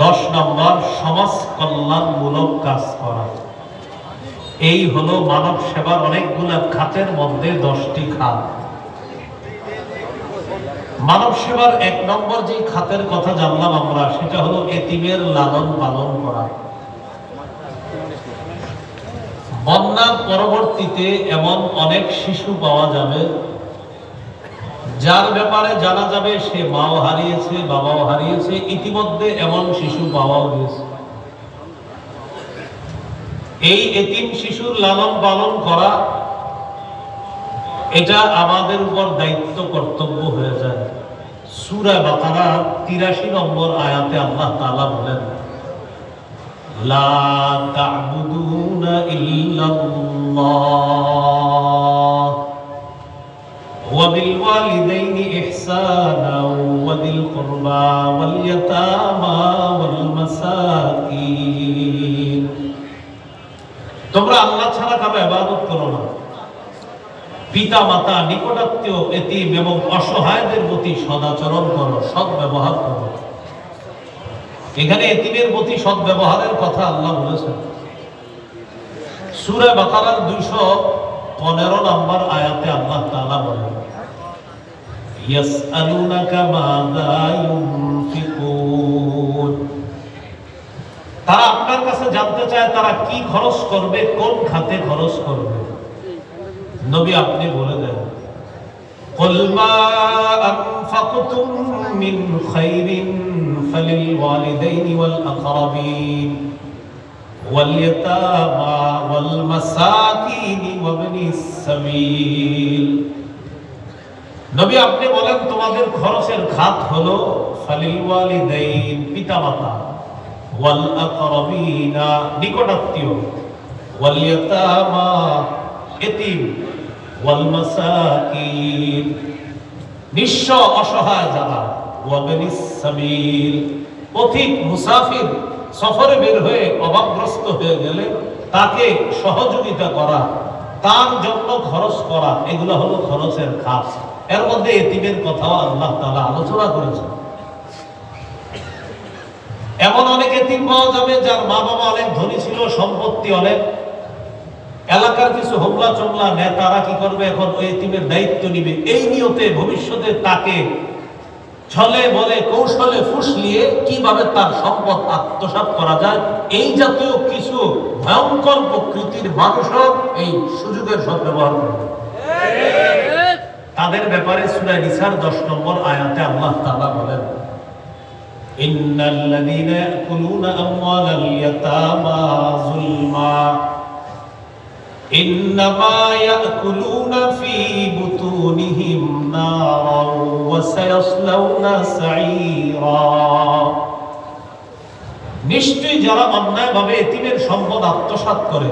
10 নম্বর, সমাজ কল্যাণমূলক কাজ করা। এই হলো মানব সেবার অনেকগুলো খাতের মধ্যে 10টি খাত। মানব সেবার 1 নম্বর যে খাতের কথা জানলাম আমরা, সেটা হলো এতিমের লালন পালন করা। বন্যার পরবর্তীতে এমন অনেক শিশু পাওয়া যাবে যার ব্যাপারে জানা যাবে সে মাও হারিয়েছে, বাবাও হারিয়েছে। ইতিমধ্যে এমন শিশু পাওয়াও গেছে। এই এতিম শিশুর লালন পালন করা, এটা আমাদের উপর দায়িত্ব, কর্তব্য হয়ে যায়। সূরা বাকারা 83 নম্বর আয়াতে আল্লাহ তাআলা বলেন, লা তা'বুদুনা ইল্লাল্লাহ ওয়া বিল ওয়ালিদাইনি ইহসানা ওয়া বিল কুরবা ওয়াল ইয়াতামা ওয়াল মাসাকিন। তোমরা আল্লাহ ছাড়া কারো ইবাদত করো না। পিতা মাতা, নিকটাত্মীয়, এতিম এবং অসহায়দের প্রতি সদাচরণ করো, সৎ ব্যবহার করো। এখানে এতিমের প্রতি সৎ ব্যবহারের কথা আল্লাহ বলেছেন। সূরা বাকারার 215 নম্বর আয়াতে আল্লাহ তাআলা বলেন, ইয়াসআলুনাকা মাযা ইউনফিকুন। তারা আপনার কাছে জানতে চায় তারা কি খরচ করবে, কোন খাতে খরচ করবে। নবী আপনি বলে দেন, কুল মা আনফাকতুম মিন খাইরিন ফালিল ওয়ালিদাইনি ওয়াল আকরাবিন ওয়াল ইয়াতামা ওয়াল মাসাকিন ওয়া ইবনিস সাবিল। নবী আপনি বলেন তোমাদের খরচের খাত হলো ফালিল ওয়ালিদাইন, পিতামাতা, ওয়াল আকরাবিনা, নিকটাত্মীয়, ওয়াল ইয়াতামা, এতিম, ওয়াল মাসাকিন, নিঃস্ব অসহায় যারা, ওয়া ইবনিস সাবিল, পথিক মুসাফির, সফরে বের হয়ে অভাবগ্রস্ত হয়ে গেলে তাকে সহযোগিতা করা, তার জন্য খরচ করা, এগুলো হলো খরচের খাত। এর মধ্যে এতিমের কথাও আল্লাহ তাআলা আলোচনা করেছেন। এমন অনেক এতিম পাওয়া যাবে যার মা বাবা অনেক ধনী ছিল, সম্পত্তি অনেক। এলাকার কিছু হোমলা চমলা নেতারা কি করবে, এখন ওই এতিমের দায়িত্ব নিবে, এই নিয়তে ভবিষ্যতে তাকে ছলে বলে কৌশলে ফুসলিয়ে কিভাবে তার সম্পদ আত্মসাৎ করা যায়। এই জাতীয় কিছু ভয়ঙ্কর প্রকৃতির মানুষও এই সুযোগের সদ্ব্যবহার করবে। তাদের ব্যাপারে সূরা নিসার 10 নম্বর আয়াতে আল্লাহ তাআলা বলেন, ইন্নাল্লাযীনা ইয়াকুলুনা আমওয়ালাল ইয়াতামা যুলমা ইন্নামা ইয়াকুলুনা ফী বুতুনিহিম নারান ওয়া সায়াসলাউনা সাঈরা। নিশ্চয়ই যারা অন্যায়ভাবে এতিমের সম্পদ আত্মসাৎ করে,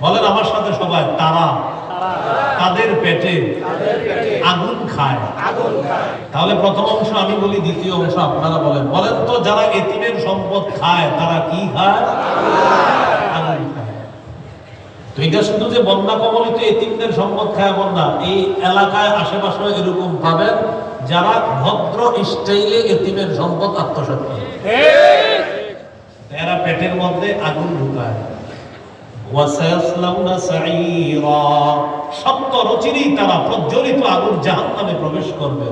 বলেন আমার সাথে সবাই, তারা তাদের পেটে আগুন খায়। তাহলে প্রথম অংশ আমি বলি, দ্বিতীয় অংশ আপনারা বলেন। বলেন তো, যারা এতিমের সম্পদ খায় তারা কি খায়? আগুন খায়। তো এটা শুধু যে বন্যা কবলিত এতিমদের সম্পদ খায় এমন না, এই এলাকায় আশেপাশে এরকম পাবেন যারা ভদ্র স্টাইলে এতিমের সম্পদ আত্মসাৎ করে। এরা পেটের মধ্যে আগুন ঢুকায়। সত্য রচিরই তারা প্রজ্বলিত আগুন জাহান্নামে প্রবেশ করবে।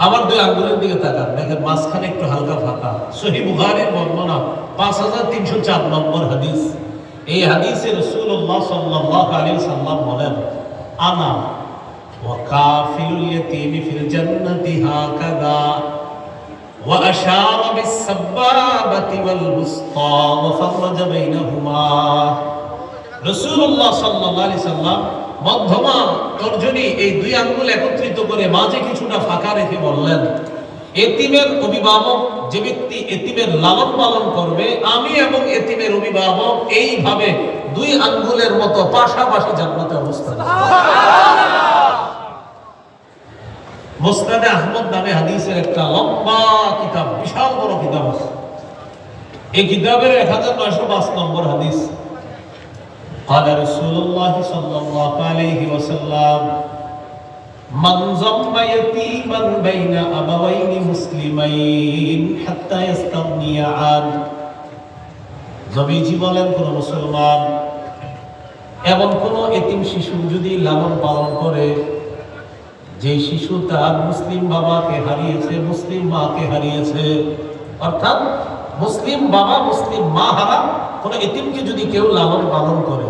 আমার দুই আঙ্গুলের দিকে তাকান, দেখেন মাঝখানে একটু হালকা ফাঁকা। সহিহ বুখারীর বর্ণনা 5304 নম্বর হাদিস। এই হাদিসে রাসূলুল্লাহ সাল্লাল্লাহু আলাইহি ওয়াসাল্লাম বলেন, আনা ওয়া কাফিলুল ইয়াতীমি ফিল জান্নাতি হাকাযা وأشار بالسبابة والوسطى وفرج بينهما। রাসূলুল্লাহ সাল্লাল্লাহু আলাইহি সাল্লাম মধ্যমা তর্জনী এই দুই আঙ্গুল একত্রিত করে মাঝে কিছুটা ফাঁকা রেখে বললেন, এতিমের অভিভাবক যে ব্যক্তি এতিমের লালন পালন করবে, আমি এবং এতিমের অভিভাবক এইভাবে দুই আঙ্গুলের মতো পাশাপাশি জান্নাতে অবস্থান। মুসনাদে আহমদ নামে হাদিসের একটা লম্বা কিতাব, বিশাল বড় কিতাব আছে। এই কিতাবের 1905 নম্বর হাদিস। قال رسول الله صلى الله عليه وسلم من ضم يتيما بين أبوين مسلمين حتى يستغني عنه। নবীজি বলেন, কোন মুসলমান এমন কোন এতিম শিশু যদি লালন পালন করে, যে শিশু তার মুসলিম বাবাকে হারিয়েছে, মুসলিম মাকে হারিয়েছে, অর্থাৎ মুসলিম বাবা মুসলিম মা হারা কোন এতিমকে যদি কেউ লালন পালন করে,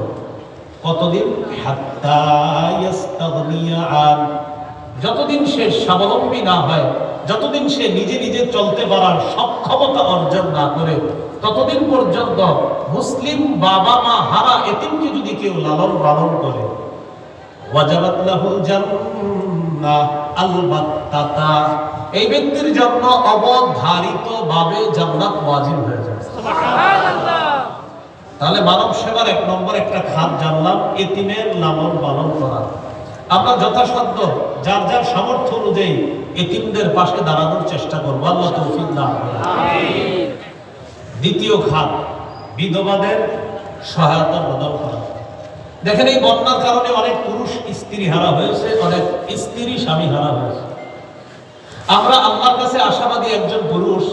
কতদিন? হাত্তা ইয়াস্তাগনিয়া আন, যতদিন সে স্বাবলম্বী না হয়, যতদিন সে নিজে নিজে চলতে পারার সক্ষমতা অর্জন না করে, ততদিন পর্যন্ত মুসলিম বাবা মা হারা এতিমকে যদি কেউ লালন পালন করে, ওয়াজাবাত লাহুল জান্নাহ আলবাত্তাতা, এই ব্যক্তির জন্য অবধারিতভাবে জান্নাত ওয়াজিব হয়ে যায়। সুবহানাল্লাহ। তাহলে মানব সেবার 1 নম্বর একটা খাত জানলাম, এতিমের লালন পালন করা। আমরা যথাসাধ্য যার যার সামর্থ্য অনুযায়ী এতিমদের পাশে দাঁড়ানোর চেষ্টা করব। আল্লাহ তৌফিক দান করুন। আমিন। দ্বিতীয় খাত, বিধবাদের সহায়তা প্রদান করা। দেখেন এই বন্যার কারণে অনেক পুরুষ স্ত্রী হারা হয়েছে, অনেক স্ত্রী স্বামী হারা হয়েছে। আমরা আল্লাহর কাছে আশাবাদী একজন পুরুষ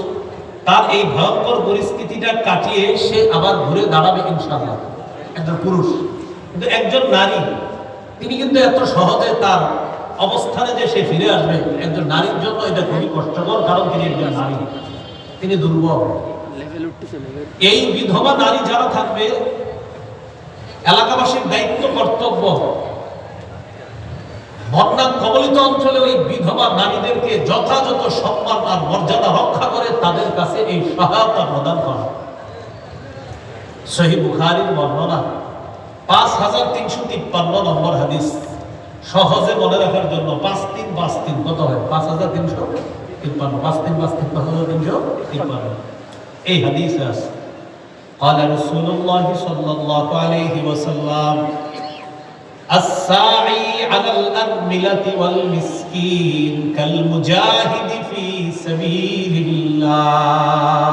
তার এই ভয়ঙ্কর পরিস্থিতিটা কাটিয়ে সে আবার ঘুরে দাঁড়াবে ইনশাআল্লাহ, একজন পুরুষ। কিন্তু একজন নারী তিনি কিন্তু এত সহজে তার অবস্থানে যে সে ফিরে আসবে, একজন নারীর জন্য এটা খুবই কষ্টকর, কারণ তিনি একজন নারী, তিনি দুর্বল। এই বিধবা নারী যারা থাকবে, এলাকাবাসীর দায়িত্ব কর্তব্য বন্যা কবলিত অঞ্চলে ওই বিধবা নারীদেরকে যথাযথ সম্মান আর মর্যাদা রক্ষা করে তাদের কাছে এই সহায়তা প্রদান করা। সহিহ বুখারীর বর্ণনা 5353 নম্বর হাদিস। সহজে মনে রাখার জন্য 5353 কত হয়? 5353 5353 এই হাদিসে আছে قال رسول الله صلى الله عليه وسلم الساعي على الأرملة والمسكين كالمجاهد في سبيل الله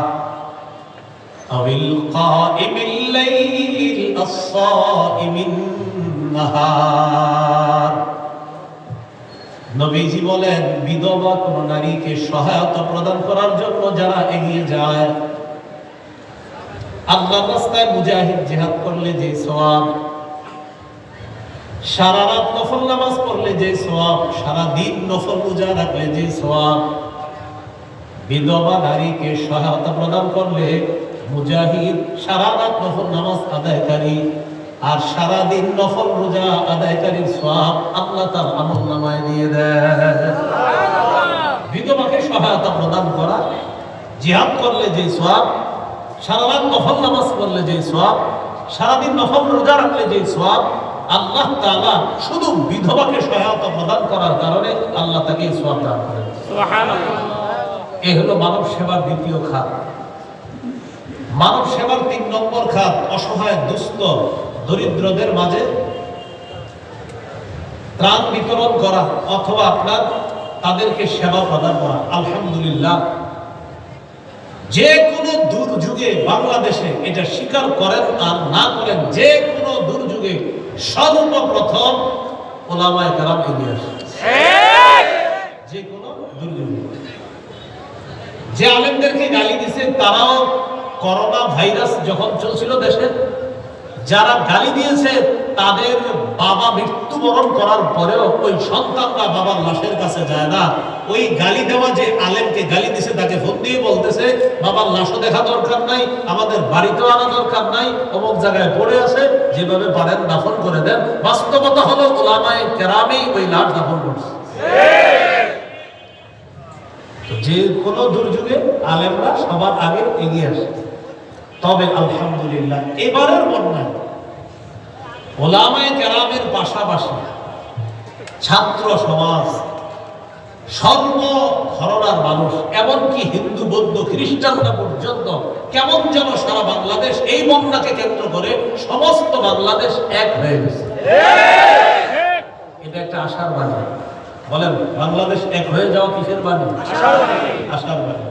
أو القائم الليل الصائم النهار। নবীজি বলেন, বিধবা কোন নারীকে সহায়তা প্রদান করার জন্য যারা এগিয়ে যায়, আল্লাহর রাস্তায় মুজাহিদ জিহাদ করলে যে সওয়াব, সারা রাত নফল নামাজ পড়লে যে সওয়াব, সারা দিন নফল রোজা রাখলে যে সওয়াব, বিধবা নারীকে সহায়তা প্রদান করলে মুজাহিদ সারা রাত নফল নামাজ আদায়কারী আর সারা দিন নফল রোজা আদায়কারীর সওয়াব আল্লাহ তার আমলনামায় দিয়ে দেন। বিধবাকে সহায়তা প্রদান করা, জিহাদ করলে যে সওয়াব, সারা রাত নফল নামাজ পড়লে যে সওয়াব, সারাদিন নফল রোজা রাখলে যে সওয়াব, আল্লাহ তাআলা শুধু বিধবাকে সহায়তা প্রদান করার কারণে আল্লাহ তাকে এই সওয়াব দান করেন। সুবহানাল্লাহ। এই হলো মানব সেবার দ্বিতীয় খাত। মানব সেবার 3 নম্বর খাত, অসহায় দুস্থ দরিদ্রদের মাঝে ত্রাণ বিতরণ করা অথবা আপনার তাদেরকে সেবা প্রদান করা। আলহামদুলিল্লাহ, যে কোনো দুর্যোগে বাংলাদেশে, এটা স্বীকার করেন আর না করেন, যে কোনো দুর্যোগে সর্বপ্রথম ওলামায়ে কেরাম এগিয়ে আসে। যে কোনো দুর্যোগে যে আলেমদেরকে গালি দিছে, তারাও করোনা ভাইরাস যখন চলছিল দেশে, যারা গালি দিয়েছে তাদের বাবা মৃত্যুবরণ করার পরেও ওই সন্তানরা বাবার লাশের কাছে যায় না। ওই গালি দেওয়া যে আলেমকে গালি দিছে তাকে ফোন দিয়ে বলতেছে, বাবার লাশও দেখা দরকার নাই, আমাদের বাড়িতেও আনা দরকার নাই, অমুক জায়গায় পড়ে আছে, যেভাবে পারেন দাফন করে দেন। বাস্তবতা হলো উলামায়ে কেরামই ওই লাশ দাফন করছে। যে কোনো দুর্যোগে আলেমরা সবার আগে এগিয়ে আসে। তবে আলহামদুলিল্লাহ, এবারের বন্যায় উলামায়ে কেরামের পাশাপাশি ছাত্র সমাজ, সর্ব ঘরানার মানুষ, এমনকি হিন্দু, বৌদ্ধ, খ্রিস্টানরা পর্যন্ত কেমন যেন সারা বাংলাদেশ এই বন্যাকে কেন্দ্র করে সমস্ত বাংলাদেশ এক হয়ে গেছে। এটা একটা আশার বাণী। বলেন, বাংলাদেশ এক হয়ে যাওয়া কিসের বাণী? আশার বাণী।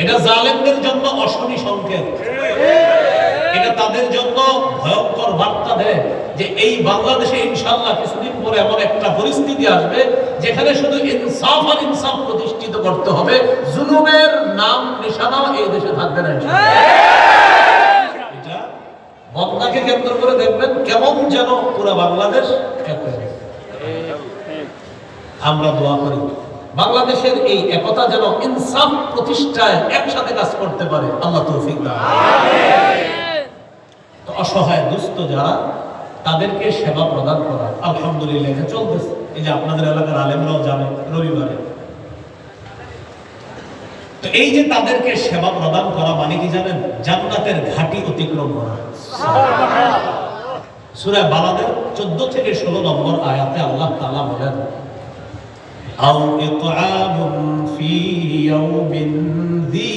এটা জালেমদের জন্য অশনি সংকেত। এটা তাদের জন্য ভয়ঙ্কর বার্তা দেয় যে এই বাংলাদেশে ইনশাআল্লাহ কিছুদিন পরে এমন একটা পরিস্থিতি আসবে যেখানে শুধু ইনসাফ আর ইনসাফ প্রতিষ্ঠিত করতে হবে, জুলুমের নাম নিশানাও এই দেশে থাকবে না। এটা বন্যাকে কেন্দ্র করে দেখবেন কেমন যেন পুরো বাংলাদেশ এক হয়ে গেছে। আমরা দোয়া করি বাংলাদেশের এই একতা যেন ইনসাফ প্রতিষ্ঠায় একসাথে কাজ করতে পারে, আল্লাহ তৌফিক দান। তো অসহায় দুস্থ যারা, তাদেরকে সেবা প্রদান করা আলহামদুলিল্লাহ এটা চলতেছে। এই যে আপনাদের এলাকার আলেমরাও যাবে রবিবারে, তো এই যে তাদেরকে সেবা প্রদান করা মানে কি জানেন? জান্নাতের ঘাটি অতিক্রম করা। সূরা বালাদের 14 থেকে 16 নম্বর আয়াতে আল্লাহ তাআলা বলেন, আও ইতআমুন ফি ইয়াউমিন যী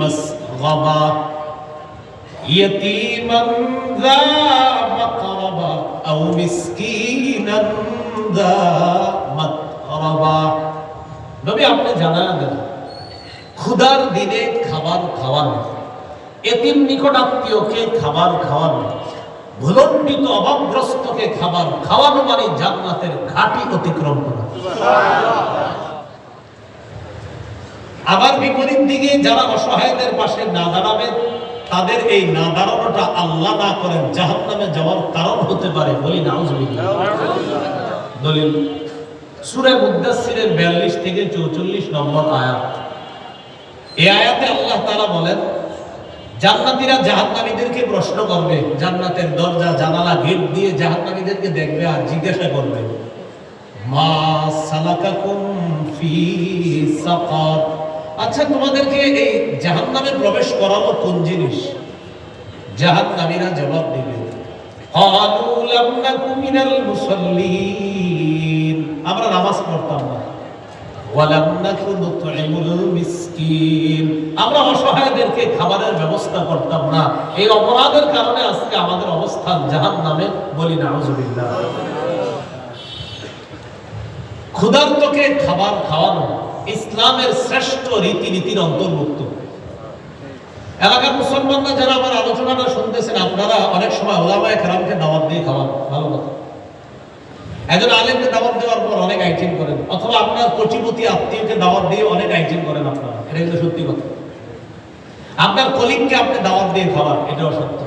মাসগাবা ইয়াতীমান যা মাকরাবা আও মিসকিনান যা মাতরাবা। নবী আপনি জানান দেন, ক্ষুধার দিনে খাবার খাওয়ানো, এতিম নিকটাত্মীয়কে খাবার খাওয়ানো, ভুলণ্ডিত অভাবগ্রস্তকে খাবার খাওয়ানো মানে জান্নাতের ঘাটি অতিক্রম করা। আবার বিপরীত দিকে যারা অসহায়দের পাশে না দাঁড়াবে, তাদের এই না দাঁড়ানোটা আল্লাহ না করেন জাহান্নামে যাওয়ার কারণ হতে পারে। বলি নাউজুবিল্লাহ। দলিল সূরা মুদাসসিরের 42 থেকে 44 নম্বর আয়াত। এই আয়াতে আল্লাহ তাআলা বলেন, জান্নাতীরা জাহান্নামীদেরকে প্রশ্ন করবে, জান্নাতের দরজা জানালা গেট দিয়ে জাহান্নামীদেরকে দেখবে আর জিজ্ঞাসা করবে, মা সালাকাকুম ফি সাকার, আচ্ছা তোমাদেরকে এই জাহান্নামে প্রবেশ করালো কোন জিনিস? জাহান্নামীরা জবাব দিবে, ক্বালু লাম নাকু মিনাল মুসাল্লিন, আমরা নামাজ পড়তাম না, ওয়া লাম নাকু নুতঈমুল মিসকিন, আমরা অসহায়দেরকে খাবারের ব্যবস্থা করতাম না। এই অপরাধের কারণে আজকে আমাদের অবস্থান জাহান্নামে। বলি নাউজুবিল্লাহ। ক্ষুধার্তকে খাবার খাওয়ানো ইসলামের শ্রেষ্ঠ রীতিনীতির অন্তর্ভুক্ত। এলাকার মুসলমানরা যারা আমার আলোচনাটা শুনতেছেন, আপনারা অনেক সময় ওলামায়ে কেরামকে দাওয়াত দিয়ে খাওয়ান, ভালো কথা। একজন আলেমকে দাওয়াত দেওয়ার পর অনেক আইটেম করেন, অথবা আপনার কোটিপতি আত্মীয়কে দাওয়াত দিয়ে অনেক আইটেম করেন আপনারা, এটা কিন্তু সত্যি কথা। আপনার কলিগকে আপনি দাওয়াত দিয়ে খাওয়ান, এটাও সত্য।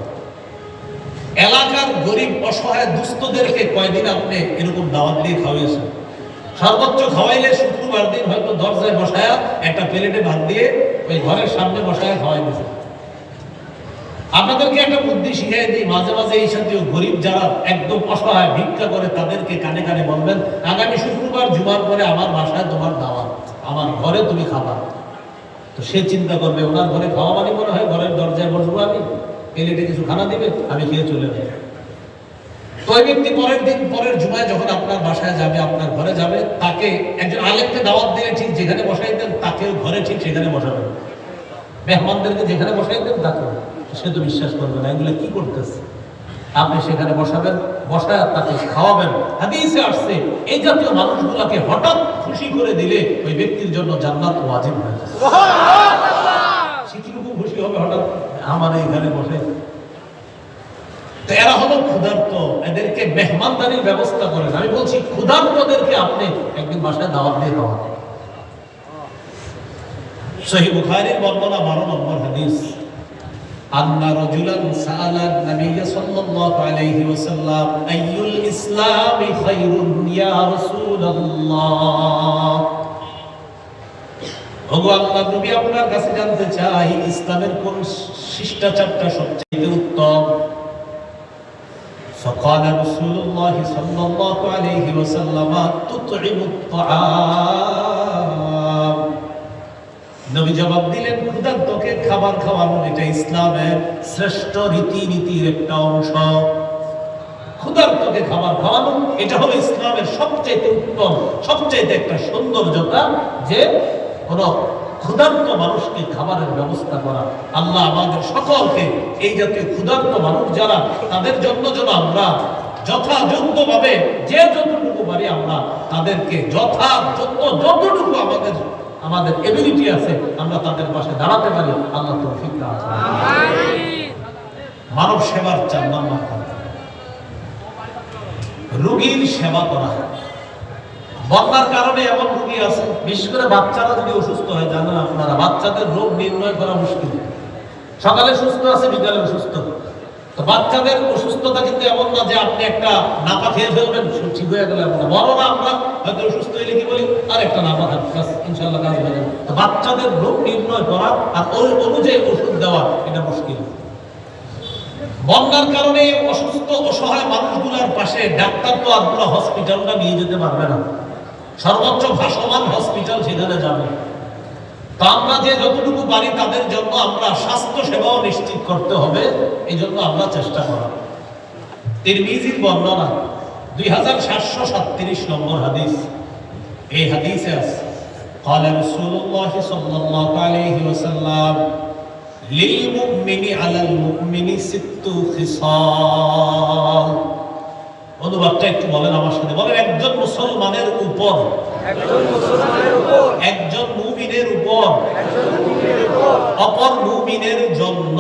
এলাকার গরিব অসহায় দুস্থদেরকে কয়দিন আপনি এরকম দাওয়াত দিয়ে খাওয়াইয়েছেন? সর্বোচ্চ খাওয়াইলে শুক্রবার দিন হয়তো দরজায় বসায়া একটা প্লেটে ভাত দিয়ে ওই ঘরের সামনে বসায়া খাওয়াই দিয়েছে। আপনাদেরকে একটা বুদ্ধি শিখিয়ে দিই, মাঝে মাঝে এই জাতীয় গরিব যারা একদম অসহায় ভিক্ষা করে তাদেরকে কানে কানে বলবেন, আগামী শুক্রবার জুমার পরে আমার বাসায় তোমার দাওয়াত, আমার ঘরে তুমি খাবা। তো সে চিন্তা করবে, ওনার ঘরে খাওয়া মানে মনে হয় ঘরের দরজায় বসবো আমি, প্লেটে কিছু খানা দিবে, আমি খেয়ে চলে যাই। তো ওই ব্যক্তি পরের দিন পরের জুমায় যখন আপনার বাসায় যাবে, আপনার ঘরে যাবে, তাকে একজন আলেমকে দাওয়াত দিলে ঠিক যেখানে বসাই দেন তাকেও ঘরে ঠিক সেখানে বসাবেন, মেহমানদেরকে যেখানে বসাই দেন তাকে। সে তো বিশ্বাস করবে না, এগুলো কি করতেছে। আপনি সেখানে বসাবেন, বসায় তাকে খাওয়াবেন। হাদিসে আসছে এই জাতীয় মানুষগুলোকে হঠাৎ খুশি করে দিলে ওই ব্যক্তির জন্য জান্নাত ওয়াজিব হয়ে যায়। সে কিরকম খুশি হবে হঠাৎ, আমার এইখানে বসে। এরা হলো ক্ষুধার্ত, এদেরকে মেহমানদারির ব্যবস্থা করেন। আমি বলছি ক্ষুধার্তদেরকে আপনি একদিন বাসায় দাওয়াত দিয়ে খাওয়ান। সহিহ বুখারীর বর্ণনা 12 নম্বর হাদিস, আন্না রাজুলান সাআলা নবী সাল্লাল্লাহু আলাইহি ওয়াসাল্লাম আইয়ুল ইসলামি খায়রুন ইয়া রাসূলুল্লাহ, ওগো আল্লাহর নবী আপনার কাছে জানতে চাই ইসলামের কোন শিষ্টাচারটা সবচেয়ে উত্তম। فقال رسول الله صلى الله عليه وسلم تطعم الطعام, নবী জবাব দিলেন, ক্ষুধার্তকে খাবার খাওয়ানো এটা ইসলামের শ্রেষ্ঠ রীতিনীতির একটা অংশ। ক্ষুধার্তকে খাবার খাওয়ানো এটা হলো ইসলামের সবচেয়ে উত্তম, সবচেয়ে একটা সৌন্দর্যতা, যে কোন ক্ষুধার্ত মানুষকে খাবারের ব্যবস্থা করা। আল্লাহ আমাদের সকলকে এই জাতীয় ক্ষুধার্ত মানুষ যারা, তাদের জন্য যেন আমরা যথাযোগ্যভাবে যে যতটুকু পারি আমরা তাদেরকে যতটুকু আমাদের এবিলিটি আছে আমরা তাদের পাশে দাঁড়াতে পারি। আল্লাহ তৌফিক দান করুন। মানব সেবার 4 নম্বর রোগীর সেবা করা। বন্যার কারণে এমন রোগী আছে, বিশেষ করে বাচ্চারা যদি অসুস্থ হয়, জানেন আপনারা বাচ্চাদের রোগ নির্ণয় করা মুশকিল। সকালে সুস্থ আছে, বিকালে অসুস্থ। তো বাচ্চাদের অসুস্থতা কিন্তু এমন না যে আপনি একটা নাপা খেয়ে ফেলবেন ঠিক হয়ে গেল, এমন না। বড় না, আমরা হয়তো অসুস্থ হইলে কি বলি, আর একটা নাপা খান, ইনশাআল্লাহ কাজ হয়ে যাবে। তো বাচ্চাদের রোগ নির্ণয় করা আর ওই অনুযায়ী ওষুধ দেওয়া এটা মুশকিল। বন্যার কারণে অসুস্থ অসহায় মানুষগুলোর পাশে ডাক্তার তো আর পুরো হসপিটালটা নিয়ে যেতে পারবে না, সর্বোচ্চ ভাসমান হসপিটাল সেখানে যাবে। তো আমরা যে যতটুকু পারি তাদের জন্য আমরা স্বাস্থ্য সেবাও নিশ্চিত করতে হবে, এই জন্য আমরা চেষ্টা করা। তিরমিজির বর্ণনা 2737 নম্বর হাদিস। এই হাদিসে আছে, قال رسول الله صلى الله عليه وسلم للمؤمن على المؤمن 6 خصال। অনুবাদটা একটু বলেন আমার সাথে, বলেন একজন মুসলমানের উপর, একজন মুমিনের উপর অপর মুমিনের জন্য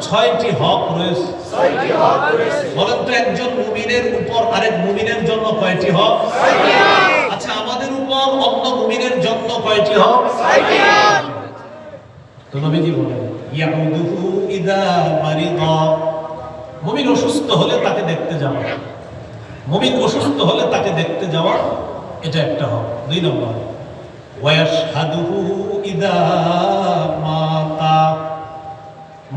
6টি হক রয়েছে। বলেন তো একজন মুমিনের উপর আরেক মুমিনের জন্য কয়টি হক? আচ্ছা, আমাদের উপর অন্য মুমিনের জন্য কয়টি হক? তো নবীজি বলেন ইয়াউদুহু ইযা মারিদা, মুমিন অসুস্থ হলে তাকে দেখতে যাওয়া, মুমিন অসুস্থ হলে তাকে দেখতে যাওয়া, এটা একটা হক। 2 নম্বর ওয়াশহাদুহু ইযা মাতা,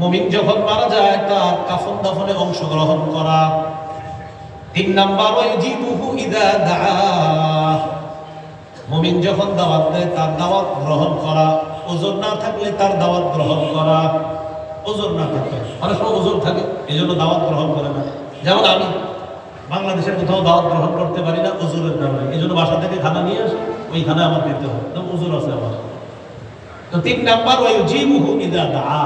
মুমিন যখন মারা যায় তার কাফন দাফনে অংশগ্রহণ করা। 3 নম্বর ওয়াজিবুহু ইযা দাআ, মুমিন যখন দাওয়াত দেয় তার দাওয়াত গ্রহণ করা, ওজর না থাকলে তার দাওয়াত গ্রহণ করা। ওজর না থাকলে, অনেক সময় ওজর থাকে এই জন্য দাওয়াত গ্রহণ করে না। যেমন আমি বাংলাদেশের কোথাও দাওয়াত গ্রহণ করতে পারি না ওজরের কারণে, এই জন্য বাসা থেকে খানা নিয়ে আসি, ওই খানা আমার খেতে হয়, তো ওজর আছে আমার। তো 3 নাম্বার ওয়াজিবুহু ইযা দাআ,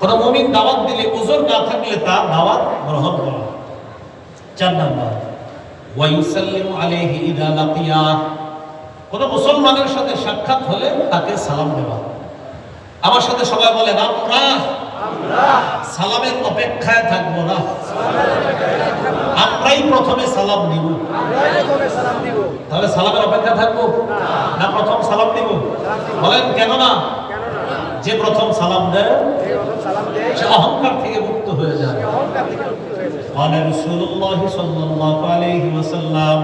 কোন মুমিন দাওয়াত দিলে ওজর না থাকলে তার দাওয়াত গ্রহণ করা। 4 নাম্বার ওয়ায়ুসাল্লিমু আলাইহি ইযা লাকিয়া, কোন মুসলমানের সাথে সাক্ষাৎ হলে তাকে সালাম দেওয়া। আমার সাথে সবাই বলেন আমরা সালামের অপেক্ষায় থাকবো না, আমরাই প্রথমে সালাম দিব। তাহলে সালামের অপেক্ষা থাকবো না প্রথম সালাম দিব? বলেন কেন না? যে প্রথম সালাম দেয় সে অহংকার থেকে মুক্ত হয়ে যায়। قال رسول الله صلى الله عليه وسلم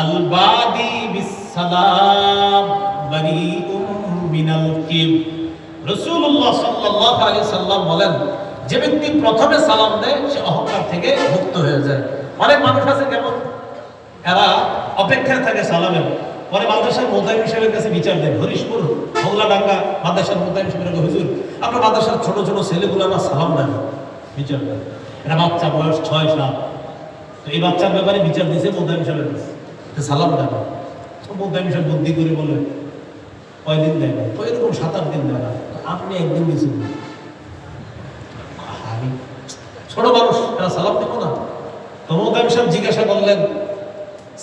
البادي بالسلام بريء من الكبر, রাসূলুল্লাহ সাল্লাল্লাহু আলাইহি ওয়াসাল্লাম বলেন যে ব্যক্তি প্রথমে সালাম দেয় সে অহংকার থেকে মুক্ত হয়ে যায়। অনেক মানুষ আছে কেমন, এরা অপেক্ষায় থাকে সালামের, পরে মাদ্রাসার মোতায়েম সাহেবের কাছে বিচার দেয়। হরিশপুর হোগলাডাঙ্গা মাদ্রাসার মোতায়েম সাহেবের হুজুর, আমরা মাদ্রাসার ছোট ছোট ছেলেগুলো আমরা সালাম দেন, বিচার দেন। এটা বাচ্চা বয়স 6-7, তো এই বাচ্চার ব্যাপারে বিচার দিয়েছে মোতায়েম সাহেবের কাছে, সালাম দেন। মোতায়েম সাহেব বুদ্ধি করে বলে কয়দিন দেয় না, এরকম 7-8 দিন দেয় না, আপনি একদিন দিয়েছেন। ছোট মানুষ এরা সালাম দেবো না। তো মোতায়েম সাহেব জিজ্ঞাসা করলেন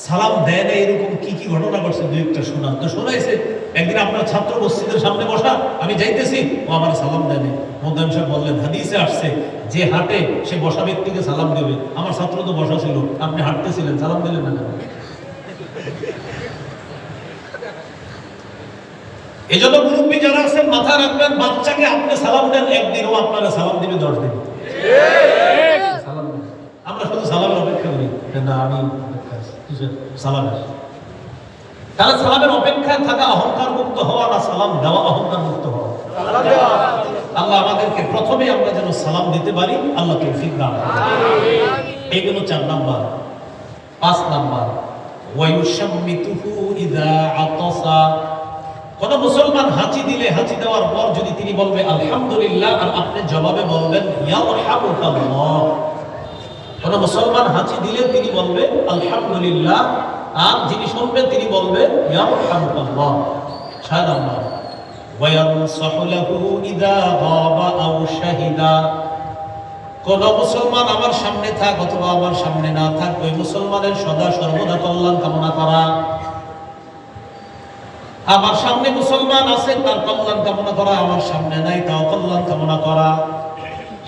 সালাম দেয় না এরকম কি কি ঘটনা ঘটছে, 2-1টা শোনান। তো শোনাইছে একদিন আপনার ছাত্র মসজিদের সামনে বসা, আমি যাইতেছি ও আমার সালাম দেয় না। মোতায়েম সাহেব বললেন হাদিসে আসছে যে হাঁটে সে বসা ব্যক্তিকে সালাম দেবে। আমার ছাত্র তো বসা ছিল, আপনি হাঁটতেছিলেন, সালাম দিলেন না। এই জন্য মুরব্বী যারা আছেন মাথা রাখবেন, বাচ্চাকে আপনি সালাম দেন একদিন, ও আপনারা সালাম দিবে 10 দিন। আমরা শুধু সালামের অপেক্ষা করি না, আমি সালাম। তাহলে সালামের অপেক্ষায় থাকা অহংকার মুক্ত হওয়া না সালাম দেওয়া অহংকার মুক্ত হওয়া? আল্লাহ আমাদেরকে প্রথমে আমরা যেন সালাম দিতে পারি, আল্লাহ তৌফিক দান করুন। এগুলো 4 নাম্বার। 5 নাম্বার ওয়ায়ুশাম্মিতুহু ইযা আতাসা, কোন মুসলমান হাঁচি দিলে হাঁচি দেওয়ার পর যদি তিনি বলবে আলহামদুলিল্লাহ আর আপনি জবাবে বলবেন ইয়ারহামুকাল্লাহ, কোন মুসলমান হাঁচি দিলে তিনি বলবে আলহামদুলিল্লাহ আর যিনি শুনবেন তিনি বলবেন ইয়ারহামুকাল্লাহ। 6 নাম্বার ওয়ায়ানসাহু লাহু ইযা গাবা আও শাহিদা, কোন মুসলমান আমার সামনে থাক অথবা আমার সামনে না থাক ওই মুসলমানের সদা সর্বদা কল্যাণ কামনা করা। আমার সামনে মুসলমান আছে তার কল্যাণ কামনা করা, আমার সামনে নাই তাও কল্যাণ কামনা করা।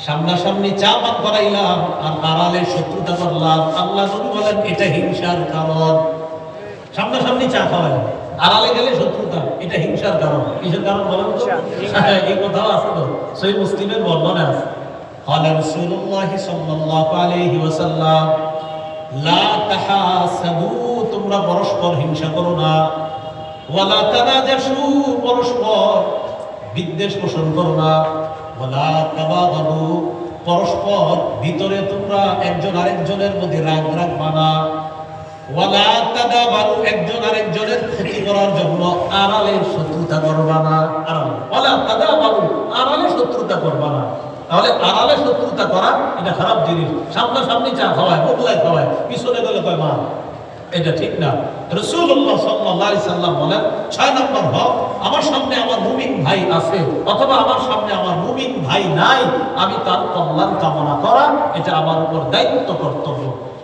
সামনাসামনি চা পান করাইলাম আর আড়ালে শত্রুতা করলাম, আল্লাহ নবী বলেন এটা হিংসার কারণ। সামনাসামনি চা খাওয়াই, আড়ালে গেলে শত্রুতা, এটা হিংসার কারণ। কিসের কারণ বলেন তো? এই কথাও আছে তো, সহিহ মুসলিমের বর্ণনা আছে। قال رسول الله صلى الله عليه وسلم لا تحاسدوا, তোমরা পরস্পর হিংসা করো না। ওয়ালা তানাজাসু, পরস্পর বিদ্বেষ পোষণ করো না। ওয়ালা তাবাগাদু, পরস্পর ভিতরে তোমরা একজন আরেকজনের মধ্যে রাগ রাখবা না। ওয়ালা তাদাবারু, একজন আরেকজনের ক্ষতি করার জন্য আড়ালে শত্রুতা করবা না। ওয়ালা তাদাবারু, আড়ালে শত্রুতা করবা না। তাহলে আড়ালে শত্রুতা করা এটা খারাপ জিনিস। সামনাসামনি চা খাওয়ায়, মোগলাই খাওয়ায়, পিছনে গেলে কয় মা, এটা ঠিক না। রাসূলুল্লাহ সাল্লাল্লাহু আলাইহি সাল্লাম বলেন 6 নম্বর হক, আমার সামনে আমার মুমিন ভাই আছে অথবা আমার সামনে আমার মুমিন ভাই নাই, আমি তার কল্যাণ কামনা করা এটা আমার উপর দায়িত্ব, কর্তব্য।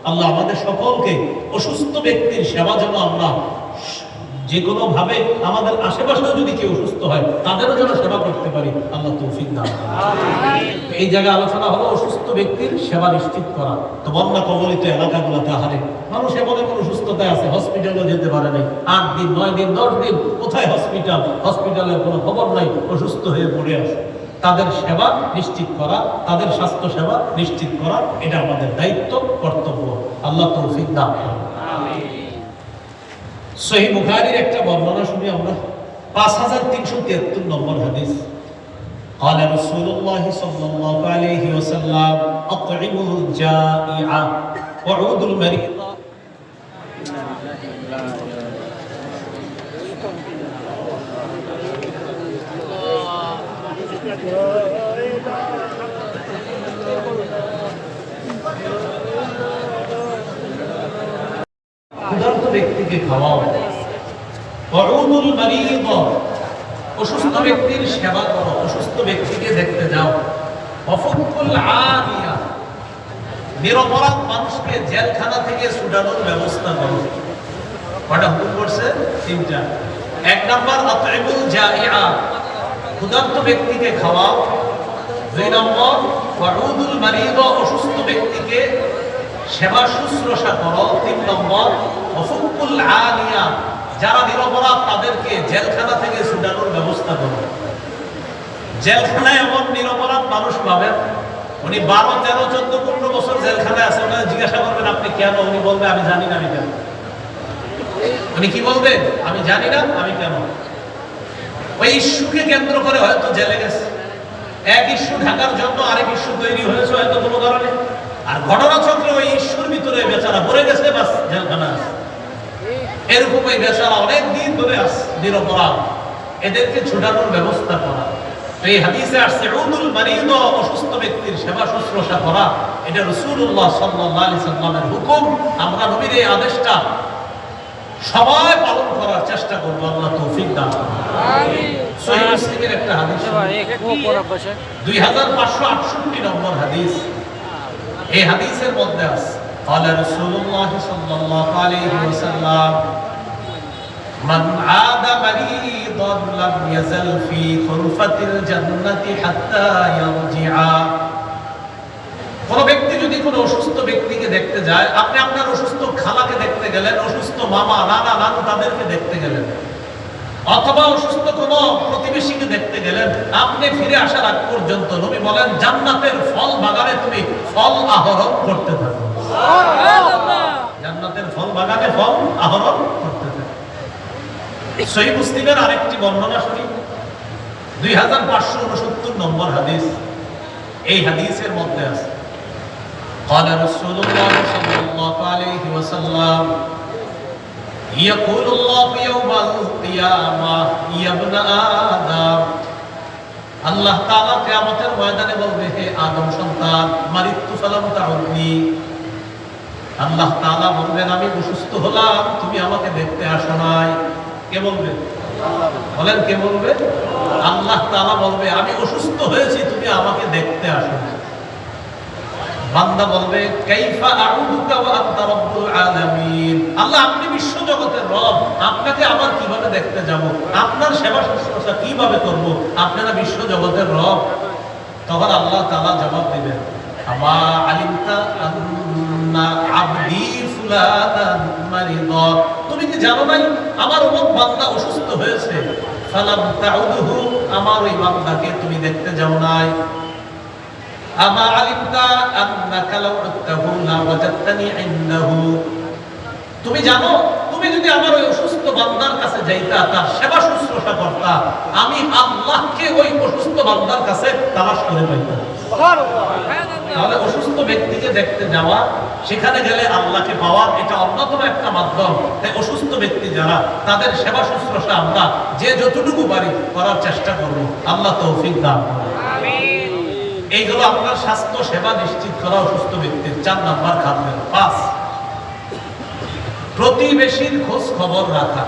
আল্লাহ আমাদের সকলকে অসুস্থ ব্যক্তির সেবা যেন আমরা যে কোনো ভাবে আমাদের আশেপাশেও যদি কেউ অসুস্থ হয় তাদেরও যেন সেবা করতে পারি, আল্লাহ তৌফিক দান করুন। এই জায়গায় আলোচনা হলো অসুস্থ ব্যক্তির সেবা নিশ্চিত করা। তো বন্যা কবলিত এলাকাগুলোতে আহারে মানুষ এমন এমন অসুস্থতায় আছে, হসপিটালে যেতে পারে নাই, 8 দিন 9 দিন 10 দিন, কোথায় হসপিটাল, হসপিটালের কোনো খবর নাই, অসুস্থ হয়ে পড়ে আছে। তাদের সেবা নিশ্চিত করা, তাদের স্বাস্থ্য সেবা নিশ্চিত করা, এটা আমাদের দায়িত্ব, কর্তব্য। আল্লাহ তৌফিক দান করুন। সহিহ বুখারীর একটা বর্ণনা শুনি আমরা, 5373 নম্বর হাদিস। قال رسول الله صلى الله عليه وسلم اطعموا الجائع وعودوا المريض। ক্ষুধার্ত ব্যক্তিকে খাওয়াও, ওয়াউদুল মারিদ, অসুস্থ ব্যক্তির সেবা করো, অসুস্থ ব্যক্তিকে দেখতে যাও, ওয়াফুকুল আনিয়া, নিরপরাধ মানুষকে জেলখানা থেকে ছুটানোর ব্যবস্থা করো। কয়টা হুকুম করছে? 3টা। 1 নাম্বার আতইমুল জাইআ, ক্ষুধার্ত ব্যক্তিকে খাওয়াও। 2 নম্বর ওয়াউদুল মারিদ, অসুস্থ ব্যক্তিকে সেবা শুশ্রূষা করো। 3 নম্বর ওয়াফুকুল আনিয়া, যারা নিরপরাধ তাদেরকে জেলখানা থেকে ছুটানোর ব্যবস্থা করো। জেলখানায় এমন নিরপরাধ মানুষ পাবেন, উনি 12, 13, 14, 15 বছর জেলখানায় আছে, ওনাকে জিজ্ঞাসা করবেন আপনি কেন, উনি বলবে আমি জানি না আমি কেন। উনি কি বলবে? আমি জানি না আমি কেন। ওই ইস্যুকে কেন্দ্র করে হয়তো জেলে গেছে, এক ইস্যু ঢাকার জন্য আরেক ইস্যু তৈরি হয়েছে হয়তো কোনো কারণে, আর ঘটনাচক্রে ওই ইস্যুর ভিতরে বেচারা পড়ে গেছে, বাস জেলখানা আছে। এরকম ওই বেচারা অনেক দিন ধরে আছে নিরপরাধ, এদেরকে ছুটানোর ব্যবস্থা করা। এই হাদিসে আসছে উদুল মারিদ, অসুস্থ ব্যক্তির সেবা শুশ্রূষা করা, এটা রাসূলুল্লাহ সাল্লাল্লাহু আলাইহি সাল্লামের হুকুম। আমরা নবীর এই আদেশটা সবাই পালন করার চেষ্টা করব, আল্লাহ তৌফিক দান করুন। আমিন। সহিহ মুসলিমের একটা হাদিস, 2568 নম্বর হাদিস। এই হাদিসের মধ্যে আছে قال رسول الله صلى الله عليه وسلم من عاد مريضا لم يزل في غرفة الجنة حتى يرجع। কোন ব্যক্তি যদি কোন অসুস্থ ব্যক্তিকে দেখতে যায়, আপনি আপনার অসুস্থ খালাকে দেখতে গেলেন, অসুস্থ মামা নানা নানু তাদেরকে দেখতে গেলেন, অথবা অসুস্থ কোন প্রতিবেশীকে দেখতে গেলেন, আপনি ফিরে আসার আগ পর্যন্ত নবী বলেন জান্নাতের ফল বাগানে তুমি ফল আহরণ করতে থাকো। জান্নাতের ফল বাগানে ফল আহরণ করতে থাকো। সহিহ মুসলিমের আরেকটি বর্ণনা শুনি, 2569 নম্বর হাদিস। এই হাদিসের মধ্যে আছে قال رسول الله صلى الله عليه وسلم يقول الله يوم القيامة يا ابن آدم, আল্লাহ তাআলা কিয়ামতের ময়দানে বলবে হে আদম সন্তান, মারিতু ফালাম তাউদনি, আল্লাহ তাআলা বলবেন আমি অসুস্থ হলাম তুমি আমাকে দেখতে আসো নাই। কে বলবে? বলেন কে বলবে? আল্লাহ তাআলা বলবে আমি অসুস্থ হয়েছি তুমি আমাকে দেখতে আসো নাই। বান্দা বলবে কাইফা আউদুকা ওয়া আনতা রাব্বুল আলামিন, আল্লাহ আপনি বিশ্ব জগতের রব, আপনাকে আবার কিভাবে দেখতে যাব, আপনার সেবা শুশ্রূষা কিভাবে করব, আপনারা বিশ্ব জগতের রব। তখন আল্লাহ তাআলা জবাব দিবেন আমা আলিমতা আন্না আবদি ফুলানান মারিদা, তুমি কি জানো নাই আমার অমুক বান্দা অসুস্থ হয়েছে, ফালাম তাউদহু, আমার ওই বান্দাকে তুমি দেখতে যাও নাই। আমা আলিমতা আন্নাকা লাউ উত্তাহু লা ওয়াজাদতানি ইনদাহু, তুমি জানো তুমি যদি আমার ওই অসুস্থ বান্দার কাছে যাইতা, তার সেবা শুশ্রূষা করতা, আমি আল্লাহকে ওই অসুস্থ বান্দার কাছে তালাশ করে পাইতাম। সুবহানাল্লাহ। তাহলে অসুস্থ ব্যক্তিকে দেখতে যাওয়া, সেখানে গেলে আল্লাহকে পাওয়ার এটা অন্যতম একটা মাধ্যম। তাই অসুস্থ ব্যক্তি যারা, তাদের সেবা শুশ্রূষা আমরা যে যতটুকু পারি করার চেষ্টা করব, আল্লাহ তৌফিক দান করুন। আমিন। এইগুলো আপনার স্বাস্থ্য সেবা নিশ্চিত করা অসুস্থ ব্যক্তির 4 নাম্বার খাদ্য। 5, প্রতিবেশীর খোঁজ খবর রাখা।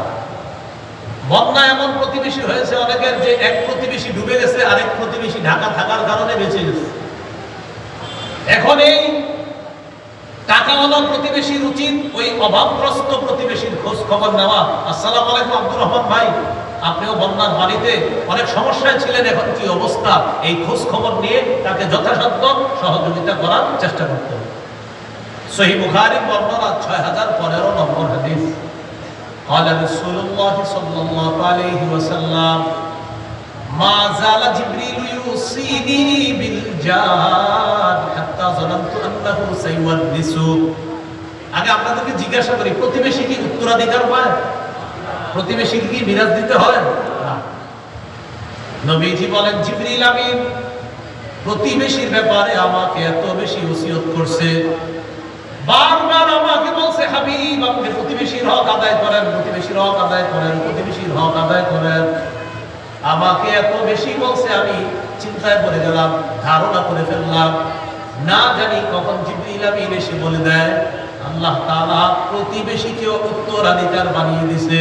বন্যা এমন প্রতিবেশী হয়েছে অনেকের যে এক প্রতিবেশী ডুবে গেছে, আরেক প্রতিবেশী ঢাকা থাকার কারণে বেঁচে গেছে। এখন এই টাকাওয়ালা প্রতিবেশীর উচিত ওই অভাবগ্রস্ত প্রতিবেশীর খোঁজ খবর নেওয়া, আসসালামু আলাইকুম আব্দুর রহমান ভাই, আপনিও বন্যার বাড়িতে অনেক সমস্যায় ছিলেন, এখন কি অবস্থা, এই খোঁজ খবর নিয়ে তাকে যথাসাধ্য সহযোগিতা করার চেষ্টা করতে হবে। সহিহ বুখারীর বর্ণনা 6015 নম্বর হাদিস। قال رسول الله صلى الله عليه وسلم ما زال جبريل يوصيني بالجار حتى ظننت انه سيورثه। আগে আপনাদেরকে জিজ্ঞাসা করি, প্রতিবেশী কি উত্তরাধিকার পায়? প্রতিবেশী কি মিরাস দিতে হয়? না। নবীজি বলেন, জিবরিল আমিন প্রতিবেশীর ব্যাপারে আমাকে এত বেশি ওসিয়ত করছে, বারবার আমাকে বলছে, হাবিব আপনি প্রতিবেশীর হক আদায় করেন, প্রতিবেশীর হক আদায় করেন, প্রতিবেশীর হক আদায় করেন। আমাকে এত বেশি বলছে, আমি চিন্তায় পড়ে গেলাম, ধারণা করে ফেললাম, না জানি কখন জিবরিল আমিন এসে বলে দেয় আল্লাহ তাআলা প্রতিবেশীকেও উত্তরাধিকার বানিয়ে দিয়েছে।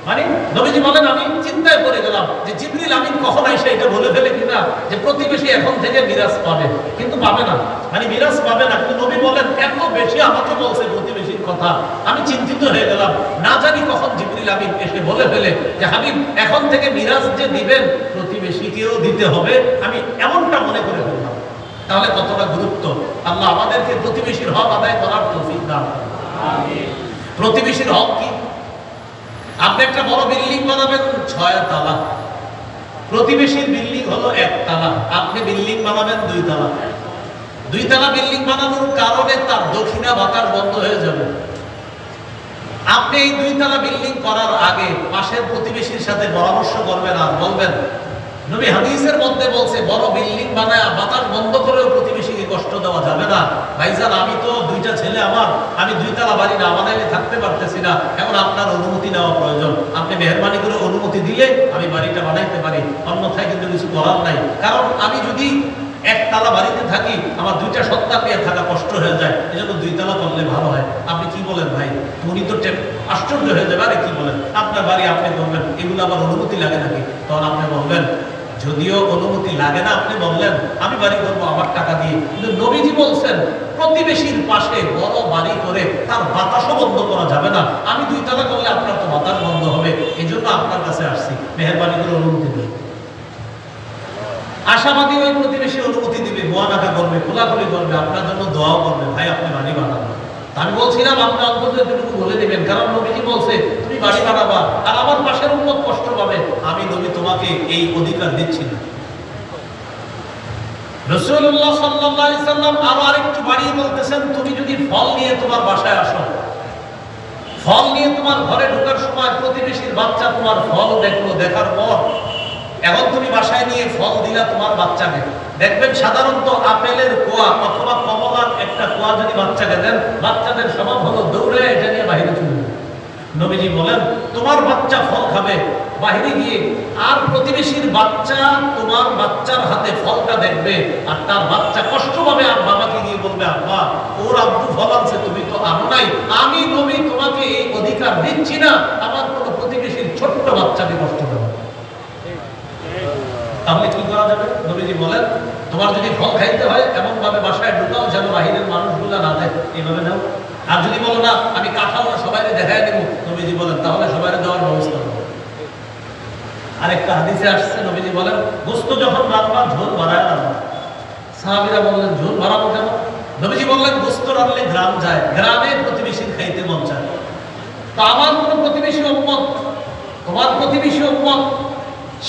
মানে নবীজি বলেন, আমি চিন্তায় পড়ে গেলাম যে জিবরিল আমিন কখন এসে এটা বলে ফেলে কিনা যে প্রতিবেশী এখন থেকে মিরাস পাবে, কিন্তু পাবে না, মানে মিরাস পাবে না। কিন্তু নবী বলেন এত বেশি আমাকে বলছে প্রতিবেশীর কথা, আমি চিন্তিত হয়ে গেলাম, না জানি কখন জিবরিল আমিন এসে বলে ফেলে যে হাবিব এখন থেকে মিরাস যে দিবেন প্রতিবেশীকেও দিতে হবে, আমি এমনটা মনে করে ফেললাম। তাহলে কতটা গুরুত্ব! আল্লাহ আমাদেরকে প্রতিবেশীর হক আদায় করার তৌফিক দান করুন। আমিন। প্রতিবেশীর হক কি? আপনি একটা বড় বিল্ডিং বানাবেন 6 তলা, প্রতিবেশীর বিল্ডিং হলো 1 তলা, আপনি বিল্ডিং বানাবেন 2 তলা। 2 তলা বিল্ডিং বানানোর কারণে তার দক্ষিণা বাতাস বন্ধ হয়ে যাবে। আপনি এই 2 তলা বিল্ডিং করার আগে পাশের প্রতিবেশীর সাথে পরামর্শ করবেন আর বলবেন, নবী হাদিসের মধ্যে বলছে বড় বিল্ডিং বানায় বাতাস বন্ধ করেও প্রতিবেশীকে কষ্ট দেওয়া যাবে না। ভাইজান আমি তো 2টা ছেলে, আমি 2 তলা বাড়ি না বানাইলে থাকতে পারতেছি না, এখন আপনার অনুমতি নেওয়া প্রয়োজন, আপনি মেহেরবানি করে অনুমতি দিলে আমি বাড়িটা বানাইতে পারি, অন্যথায় কিন্তু কিছু করার নাই। কারণ আমি যদি 1 তলা বাড়িতে থাকি আমার 2টা সত্তা পেয়ে থাকা কষ্ট হয়ে যায়, এজন্য 2 তলা করলে ভালো হয়। আপনি কি বলেন ভাই? উনি তো আশ্চর্য হয়ে যাবে, আরে কি বলেন, আপনার বাড়ি আপনি করবেন, এগুলো আবার অনুমতি লাগে নাকি? তখন আপনি বলবেন, যদিও অনুমতি লাগে না, আপনি বললেন আমি বাড়ি করবো আমার টাকা দিয়ে, কিন্তু নবীজি বলছেন প্রতিবেশীর পাশে বড় বাড়ি করে তার বাতাসও বন্ধ করা যাবে না, আমি 2 তলা করলে আপনার তো বাতাস বন্ধ হবে, এই জন্য আপনার কাছে আসছি, মেহেরবানি করে অনুমতি দিন। আশাবাদী ওই প্রতিবেশী অনুমতি দিবে, মোয়ানাকা করবে, খোলাখুলি করবে, আপনার জন্য দোয়াও করবে, ভাই আপনি বাড়ি বানাবেন। আমি বলছিলাম আপনি অন্তত এতটুকু বলে দিবেন, কারণ নবীজি বলছে তুমি বাড়ি বানাবা আর আমার পাশের উম্মত কষ্ট পাবে, আমি নবী তোমাকে এই অধিকার দিচ্ছি না। রাসূলুল্লাহ সাল্লাল্লাহু আলাইহি সাল্লাম আরো আরেকটু বাড়িয়ে বলতেছেন, তুমি যদি ফল নিয়ে তোমার বাসায় আসো, ফল নিয়ে তোমার ঘরে ঢোকার সময় প্রতিবেশীর বাচ্চা তোমার ফল দেখলো, দেখার পর এখন তুমি বাসায় নিয়ে ফল দিলা তোমার বাচ্চাকে, দেখবেন সাধারণত আপেলের কোয়া অথবা কমলার একটা কোয়া যদি বাচ্চাকে দেন, বাচ্চাদের স্বভাব হলো দৌড়ে এটা নিয়ে বাইরে চলে যাবে। নবীজি বলেন তোমার বাচ্চা ফল খাবে বাইরে গিয়ে, আর প্রতিবেশীর বাচ্চা তোমার বাচ্চার হাতে ফলটা দেখবে, আর তার বাচ্চা কষ্ট পাবে, আর বাবাকে গিয়ে বলবে আব্বা ওর আব্বু ফল আনছে তুমি তো আনো নাই, আমি নবী তোমাকে এই অধিকার দিচ্ছি না আমার কোনো প্রতিবেশীর ছোট্ট বাচ্চাকে কষ্ট দেবে। তাহলে কি করা যাবে? নবীজি বলেন তোমার যদি ফল খাইতে হয় এমন ভাবে বাসায় ঢুকাও যেন বাহিরের মানুষগুলা না দেয়, এইভাবে নাও। আর যদি বলো না আমি কাঁঠাল না সবাইকে দেখায় দেবো, নবীজি বলেন তাহলে সবাইকে দেওয়ার ব্যবস্থা করো। আরেকটা হাদিসে আসছে নবীজি বলেন গোস্ত যখন রান্না ঝোল বাড়ায় রান্না। সাহাবীরা বললেন ঝোল বাড়াবো কেন? নবীজি বললেন গোস্ত রান্নলে গ্রাম যায়, গ্রামে প্রতিবেশীর খাইতে মন চায়, তো আমার কোনো প্রতিবেশী উম্মত, তোমার প্রতিবেশী উম্মত,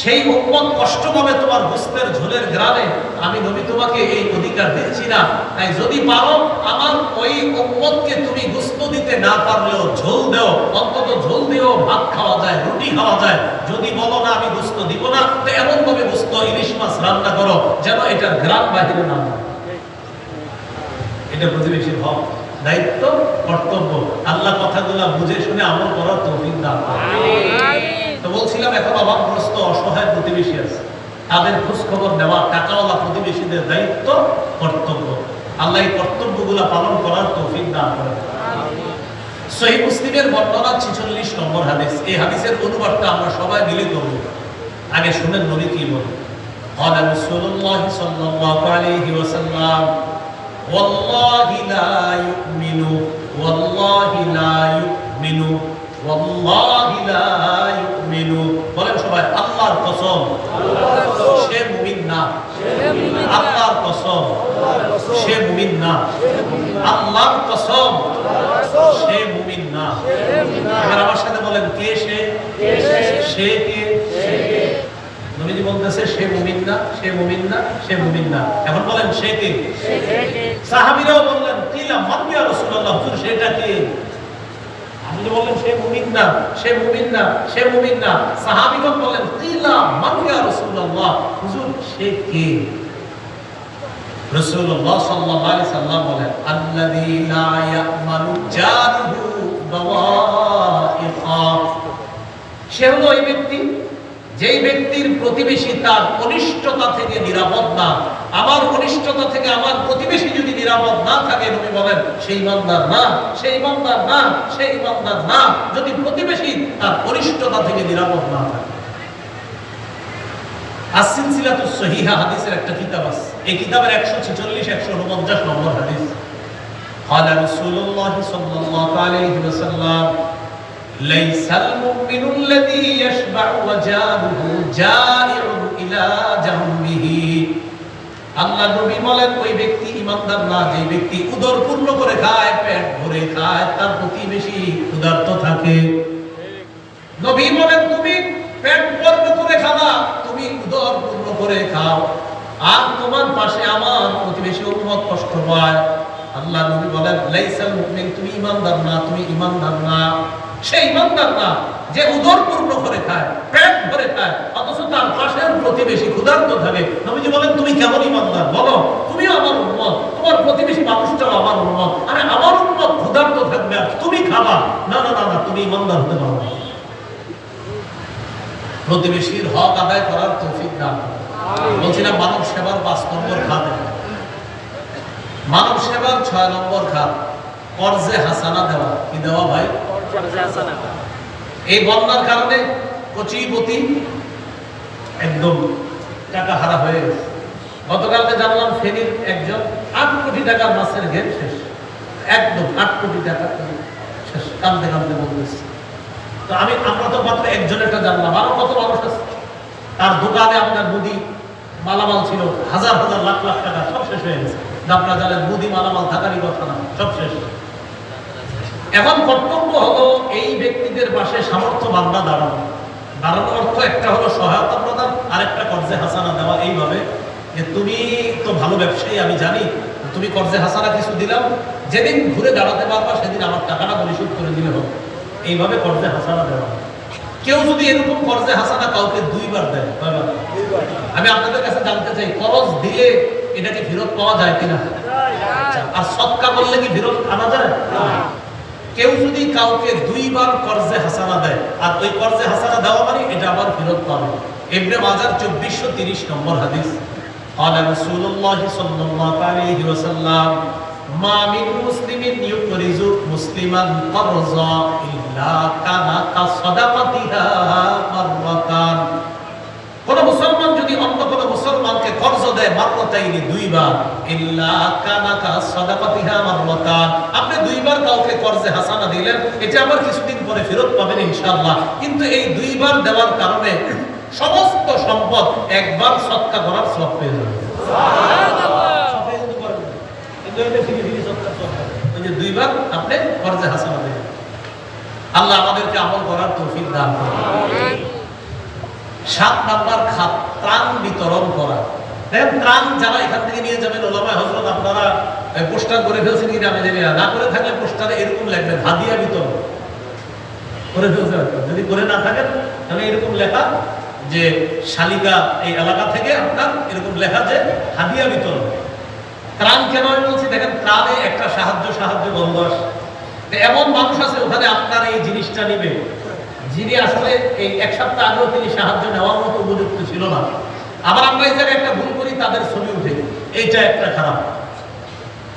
সেই উম্মত কষ্ট পাবে তোমার গোস্তের ঝোলের গ্রামে, আমি নবী তোমাকে এই অধিকার দিচ্ছি না। তাই যদি পারো আমার ওই উম্মতকে তুমি গোস্ত দিতে না পারলেও ঝোল দাও, অন্তত ঝোল দিও, ভাত খাওয়া যায়, রুটি খাওয়া যায়। যদি বলো না আমি গোস্ত দিব না, তো এমন ভাবে গোস্ত ইলিশ মাছ রান্না করো যেন এটা গ্রাম বাহিরে না হয়। এটা প্রতিবেশীর হক, দায়িত্ব, কর্তব্য। আল্লাহ কথাগুলা বুঝে শুনে আমল করার তৌফিক দান করুন। তো বলছিলাম এখন অভাবগ্রস্ত অসহায় প্রতিবেশী আছে, তাদের খোঁজ খবর নেওয়া টাকাওয়ালা প্রতিবেশীদের দায়িত্ব, কর্তব্য। আল্লাহ এই কর্তব্যগুলা পালন করার তৌফিক দান করেন। সহিহ মুসলিমের বর্ণনা 46 নম্বর হাদিস। এই হাদিসের অনুবাদটা আমরা সবাই মিলে করব। আগে শুনেন নবী কি বলেন। قال رسول الله صلى الله عليه وسلم والله لا يؤمن والله لا يؤمن ওয়াল্লাহি লা ইউমিনু, বলেন সবাই আল্লাহর কসম সে মুমিন না। আল্লাহর কসম সে মুমিন না। আল্লাহর কসম সে মুমিন না। এবার আমার সাথে বলেন কে সে? সে কে? নবীজি বলতেছে সে মুমিন না, সে মুমিন না, সে মুমিন না। এখন বলেন সে কে? সাহাবীরাও বললেন কিলা মান ইয়া রাসূলুল্লাহ, হুজুর সেটা কে? আপনি যে বললেন সে মুমিন না, সে মুমিন না, সে মুমিন না, সাহাবীগণ বলেন কিলা মান ইয়া রাসূলুল্লাহ, হুজুর সে কে? রাসূলুল্লাহ সাল্লাল্লাহু আলাইহি সাল্লাম বলেন আল্লাযী লা ইয়ামানু জারুহু বাওয়াইফা, সে হলো ওই ব্যক্তি যেই ব্যক্তির প্রতিবেশী তার অনিষ্টতা থেকে নিরাপদ না। আমার অনিষ্টতা থেকে আমার প্রতিবেশী যদি নিরাপদ না থাকে, নবী বলেন সেই ইমানদার না, সেই ইমানদার না, সেই ইমানদার না, যদি প্রতিবেশী তার অনিষ্টতা থেকে নিরাপদ না থাকে। as-silsilatus sahiha হাদিসের একটা কিতাব আছে, এই কিতাবের 146 149 নম্বর হাদিস। قال رسول الله صلى الله عليه وسلم ليس المؤمن الذي يشبع وجاره جائع إلى جنبه, আল্লাহ নবী বলেন ওই ব্যক্তি ইমানদার না যে ব্যক্তি উদর পূর্ণ করে খায়, পেট ভরে খায়, তার প্রতিবেশী ক্ষুধার্ত থাকে। নবী বলেন তুমি পেট পূর্ণ করে খাবা, তুমি উদর পূর্ণ করে খাও, আর তোমার পাশে আমার প্রতিবেশী উম্মত কষ্ট পায়। আল্লাহ নবী বলেন লাইসাল মুমিন, তুমি ইমানদার না, তুমি ইমানদার না, সে ইমানদার না যে উদর পূর্ণ করে খায়, পেট ভরে খায়, অথচ তার পাশের প্রতিবেশী ক্ষুধার্ত থাকে। নবীজি বলেন তুমি কেমন ইমানদার? বলো তুমিও আমার উম্মত, তোমার প্রতিবেশী মানুষটাও আমার উম্মত, আরে আমার উম্মত ক্ষুধার্ত থাকবে আর তুমি খাবা? না না না না, তুমি ইমানদার হতে পারো না। প্রতিবেশীর হক আদায় করার তৌফিক দান করুন। বলছিলাম মানব সেবার 5 নম্বর খাত, মানব সেবার 6 নম্বর খাত কর্জে হাসানা দেওয়া। কি দেওয়া ভাই? এই বন্যার কারণে কোটিপতি একদম টাকা হারা হয়ে গেছে। গতকালকে জানলাম ফেনীর একজন 8 কোটি টাকার মাছের ঘের শেষ, একদম 8 কোটি টাকা শেষ, কাঁদতে কাঁদতে বলতেছে। তো আমরা তো মাত্র একজনেরটা জানলাম, আরো কত মানুষ আছে তার দোকানে আপনার মুদি মালামাল ছিল, হাজার হাজার লাখ লাখ টাকা সব শেষ হয়ে গেছে। আপনারা জানেন মুদি মালামাল থাকারই কথা না, সব শেষ। এখন কর্তব্য হলো এই ব্যক্তিদের পাশে সামর্থ্য বান্দা দাঁড়ানো। দাঁড়ানোর অর্থ একটা হলো সহায়তা প্রদান, আরেকটা কর্জে হাসানা দেওয়া। এইভাবে যে তুমি তো ভালো ব্যবসায়ী, আমি জানি, তুমি কর্জে হাসানা কিছু দিলাম, যেদিন ঘুরে দাঁড়াতে পারবা সেদিন আমার টাকাটা পরিশোধ করে দিলে হবে। এইভাবে কর্জে হাসানা দেওয়া। কেউ যদি এরকম কর্জে হাসানা কাউকে 2 বার দেয়, আমি আপনাদের কাছে জানতে চাই কর্জ দিলে এটাকে ফেরত পাওয়া যায় কিনা? আর সদকা করলে কি ফেরত আনা যায়? কেউ যদি কাউকে 2 বার কর্জে হাসানা দেয়, আর ওই কর্জে হাসানা দেওয়া মানে এটা আবার ফেরত পাবে। ইবনে মাজাহ 2430 নম্বর হাদিস। قال رسول الله صلى الله عليه وسلم ما من مسلم يقرض مسلما قرضا الا كان كصدقتها مرتان, কোন মুসলমান যদি অন্য কোন মুসলমানকে কর্জ দেয় মাররাতাইনি 2 বার, ইল্লা কানা কাসাদাকাতিহা মাররাতান, আপনি 2 বার কাউকে কর্জে হাসানা দিলেন, এটা আবার কিছুদিন পরে ফেরত পাবেন ইনশাআল্লাহ। কিন্তু এই 2 বার দেওয়ার কারণে সমস্ত সম্পদ একবার সদকা করার সওয়াব পেয়ে যাবেন। সুবহানাল্লাহ। কিন্তু এটা ফিরি ফিরি সদকা সওয়াব, ওই যে 2 বার আপনি কর্জে হাসানা দিলেন। আল্লাহ আমাদেরকে আমল করার তৌফিক দান করুন। আমিন। 7 নাম্বার খাত ত্রাণ বিতরণ করা। দেখেন ত্রাণ যারা এখান থেকে নিয়ে যাবেন, ওলামায়ে হযরত আপনারা পোস্টার করে ফেলছেন কিনা আমি জানি না, করে থাকলে পোস্টারে এরকম লিখবেন হাদিয়া বিতরণ করে ফেলছেন। যদি করে না থাকেন তাহলে এরকম লেখা যে শালিকা এই এলাকা থেকে আপনার এরকম লেখা যে হাদিয়া বিতরণ। ত্রাণ কেন আমি বলছি, দেখেন ত্রাণে একটা সাহায্য বন্ধ আসে। এমন মানুষ আছে ওখানে আপনার এই জিনিসটা নিবে, যিনি আসলে এই 1 সপ্তাহ আগেও তিনি সাহায্য নেওয়ার মতো উপযুক্ত ছিল না। আবার আমরা এই জায়গায় একটা ভুল করি, তাদের ছবি উঠে, এইটা একটা খারাপ।